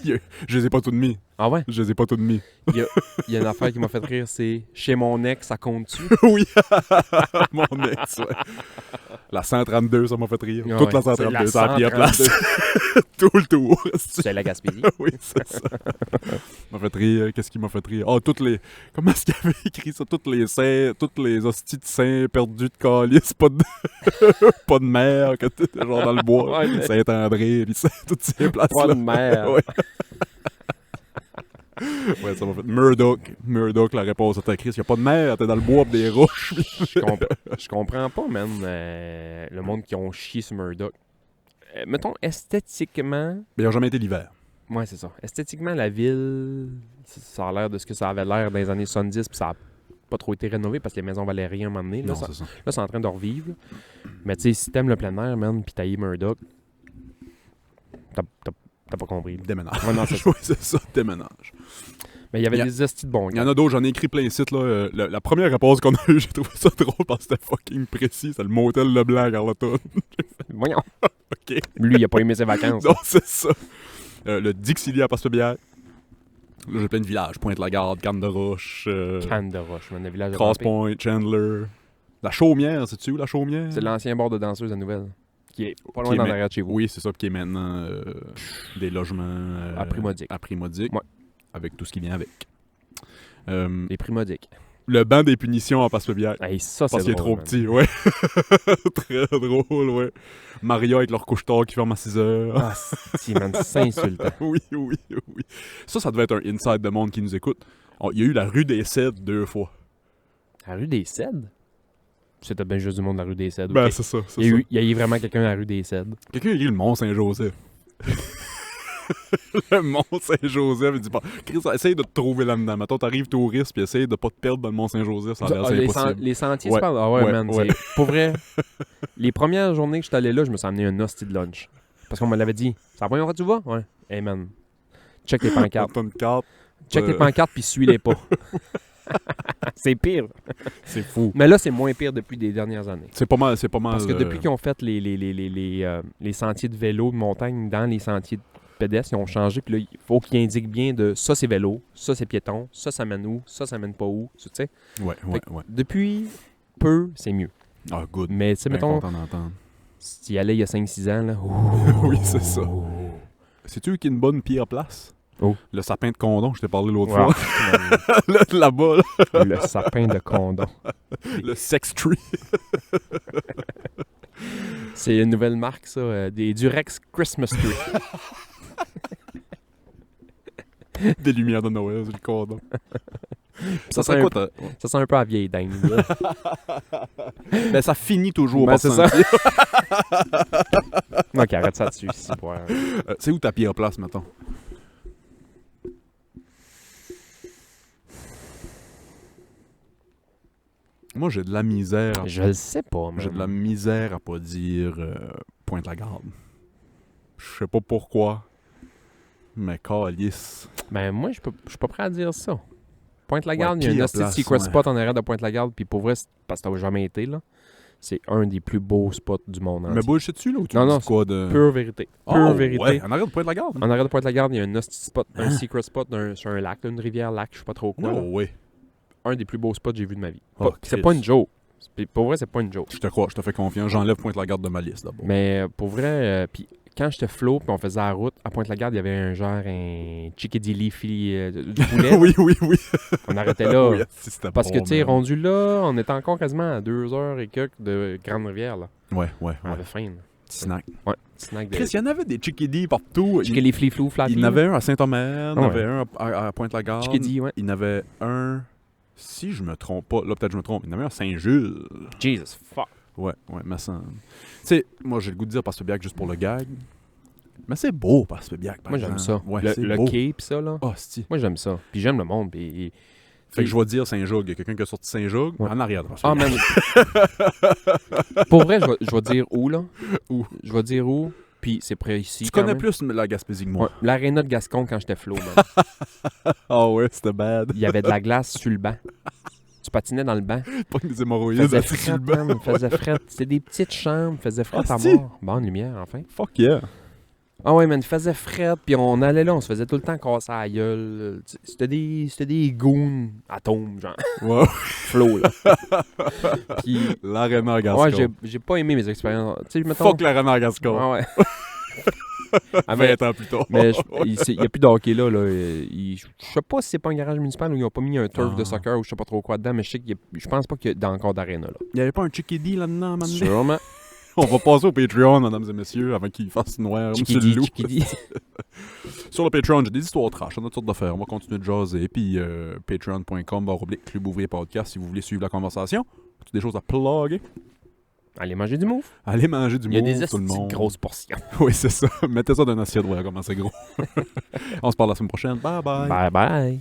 Je les ai pas toutes mis. Ah ouais? Je les ai pas toutes mis. Il y a une affaire qui m'a fait rire, c'est chez mon ex, ça compte-tu? Oui. Mon ex, ouais. La 132, ça m'a fait rire. Ah Toute ouais, la c'est 132, la c'est la pire 132. place. Tout le tour. C'est la Gaspésie. Oui, c'est ça. M'a fait rire. Qu'est-ce qui m'a fait rire? Ah, toutes les... Comment est-ce qu'il avait écrit ça? Toutes les hosties de seins perdus de calice, pas de... pas de mer, que t'étais genre dans le bois. Ouais, mais- Saint-André, pis toutes ces places-là. Pas de mer. Ouais. Ouais, ça m'a fait... Murdoch, la réponse était Chris. Y'a pas de mer, t'es dans le bois pis des roches. Je comprends pas, man, le monde qui ont chié sur Murdoch. Mettons, esthétiquement... Mais il a jamais été l'hiver. Ouais, c'est ça. Esthétiquement, la ville, ça a l'air de ce que ça avait l'air dans les années 70, puis ça a pas trop été rénové parce que les maisons valaient rien à un moment donné. Là, Non, ça- c'est ça. là, c'est en train de revivre. Là. Mais tu sais, si t'aimes le plein air, man, pis t'as eu Murdoch, t'as pas compris. Déménage. Ouais, non, c'est ça. Oui, c'est ça, déménage. Mais il y avait Il y a- des estis de bons Il y gars. en a d'autres, j'en ai écrit plein de sites. Là. La première réponse qu'on a eue, j'ai trouvé ça drôle parce que c'était fucking précis. C'est le motel Leblanc à Carleton. Voyons. OK. Lui, il a pas aimé ses vacances. Non, c'est ça. Le Dixili à Passe-Bière. Là, j'ai plein de villages. Pointe-la-Garde, Cannes-de-Roche, Canne de roche, man, le village de Cross Rampé. Point, Chandler. La Chaumière, sais-tu où la Chaumière? C'est l'ancien bar de danseuse à Nouvelle, qui est pas Qui loin est d'en ma- arrière de chez vous. Oui, c'est ça, qui est maintenant des logements À prix modique. À prix modique. Ouais. Avec tout ce qui vient avec. Les primodiques. Le banc des punitions en passe-bière. Hey, ça, c'est Parce qu'il est drôle, trop man. petit, ouais. Très drôle, ouais. Maria avec leur couche-tard qui ferme à 6 heures. Ah, si, man, c'est insultant. Oui. Ça devait être un inside de monde qui nous écoute. Il y a eu la rue des Cèdres 2 fois. La rue des Cèdres? C'était bien juste du monde de la rue des Cèdres. Ben, ok. c'est ça. Il y a eu vraiment quelqu'un à la rue des Cèdres. Quelqu'un a écrit le Mont-Saint-Joseph. Le Mont-Saint-Joseph, il dit pas. Chris, essaye de te trouver là-dedans. Mettons, t'arrives touriste, puis essaye de pas te perdre dans le Mont-Saint-Joseph. Ça a l'air, c'est les, impossible. les sentiers, Ouais, tu parles? Ah ouais, ouais, man. ouais. Pour vrai, les premières journées que je suis allé là, je me suis amené un hostie de lunch. Parce qu'on me l'avait dit. C'est la première fois que tu vas? Ouais. Hey, man. Check les pancartes. T'as une carte. Check les pancartes, puis suis-les pas. C'est pire. C'est fou. Mais là, c'est moins pire depuis des dernières années. C'est pas mal. Parce que depuis qu'ils ont fait les sentiers de vélo de montagne dans les sentiers de pédestres, ils ont changé. Puis là, il faut qu'ils indiquent bien de ça, c'est vélo, ça, c'est piéton, ça mène où, ça mène pas où. Tu sais. Ouais. Depuis peu, c'est mieux. Ah, good. Mais tu sais, Bien mettons, content d'entendre. si tu y allais il y a 5-6 ans, là. Oui, c'est ça. Sais-tu qui est une bonne pire place? Oh. Le sapin de Condon, je t'ai parlé l'autre Wow. fois. Là-bas, là. Le sapin de Condon. Le sex tree. C'est une nouvelle marque, ça. Des Durex Christmas Tree. Des lumières de Noël, c'est le Condon. Ça serait sent quoi, Ça sent un peu à vieille dingue. là. Ben, ça finit toujours Ben, par c'est sentir. Ok, arrête ça dessus. Si, pour, C'est où ta pire place, mettons? Moi, j'ai de la misère. Je le sais pas, man. J'ai de la misère à pas dire Pointe-la-Garde. Je sais pas pourquoi. Mais calice. Ben, moi, je suis pas prêt à dire ça. Pointe-la-Garde, Ouais, il y a un pire hostie place, secret ouais. spot en arrière de Pointe-la-Garde. Puis pour vrai, parce que t'as jamais été, là, c'est un des plus beaux spots du monde Mais entier. bullshit dessus, là, ou tu Non, me non, dis quoi de... Pure vérité. Oh, Pure vérité. ouais, en arrière de Pointe-la-Garde? En arrière de Pointe-la-Garde, il y a un hostie spot, un secret spot sur un lac, là, une rivière-lac, je sais pas trop quoi. là. Non, ouais. Un des plus beaux spots que j'ai vu de ma vie. Oh, C'est Christ. pas une joke. Pour vrai, c'est pas une joke. Je te crois, je te fais confiance. J'enlève Pointe-la-Garde de ma liste, d'abord. Mais pour vrai, puis quand j'étais flow, puis on faisait la route, à Pointe-la-Garde, il y avait un chickadilly du poulet. oui. On arrêtait là. Oui, c'était Parce que, bon, tu sais, man. rendu là, on était encore quasiment à 2 heures et quelques de Grande-Rivière, là. Ouais. On avait faim, là. Petit snack. Ouais, snack de... Chris, il y en avait des chickadee partout. Chickadilly flou flappy. Il y en avait un à Saint-Omer, il y en Ah avait un à Pointe-la-Garde. Chickadee, ouais. Il y en avait un, si je me trompe pas, là peut-être je me trompe, il y en avait un à Saint-Jules. Jesus, fuck. Ouais, me semble. Tu sais, moi j'ai le goût de dire Passe-Pébiac juste pour le gag. Mais c'est beau Passe-Pébiac, par Moi, j'aime ça. exemple. Ouais, c'est le beau. quai, pis ça, là. Oh, c'ti. Moi, j'aime ça. Puis j'aime le monde, puis... Fait que je vais dire Saint-Joug. Il y a quelqu'un qui a sorti Saint-Joug Ouais. en arrière de Ah, Passe-Pébiac. man. Pour vrai, je vais dire où, là. Où? Je vais dire où, puis c'est près ici, Tu quand connais même. plus la Gaspésie que moi. Ouais, l'aréna de Gascon, quand j'étais flow, man. Ah ouais, c'était bad. Il y avait de la glace sur le banc. Tu patinais dans le banc. Pas que des hémorroïdes Faisait assis sur fret, le banc. man. Faisait fret. C'était des petites chambres. Faisait fret Ah, à c'est-tu? mort. Bonne lumière, enfin. Fuck yeah. Ah ouais, man. Faisait fret. Puis on allait là. On se faisait tout le temps casser la gueule. C'était des goons atomes, genre. Wow. Flow, là. Puis... L'aréna à Gascon. Ouais, j'ai pas aimé mes expériences. Tu sais, mettons... Fuck l'aréna à Gascon. Ah ouais. Ah, mais 20 ans plus tard. mais il y a plus de hockey là. Je sais pas si c'est pas un garage municipal ou ils ont pas mis un turf de soccer ou je sais pas trop quoi dedans, mais je sais je pense pas qu'il y a encore d'aréna là. Il n'y avait pas un chickadee là-dedans, man. Sûrement. On va passer au Patreon, mesdames et messieurs, avant qu'il fasse noir. Monsieur le loup. Chickadee. Sur le Patreon, j'ai des histoires trash, on a toutes sortes d'affaires. On va continuer de jaser. Puis patreon.com/Club Ouvrier Podcast si vous voulez suivre la conversation. Toutes des choses à plugger. Allez manger du move. Allez manger du Il y a move, des tout le monde. grosses portions. Oui, c'est ça. Mettez ça dans une assiette, voilà comment c'est gros. On se parle la semaine prochaine. Bye bye. Bye bye.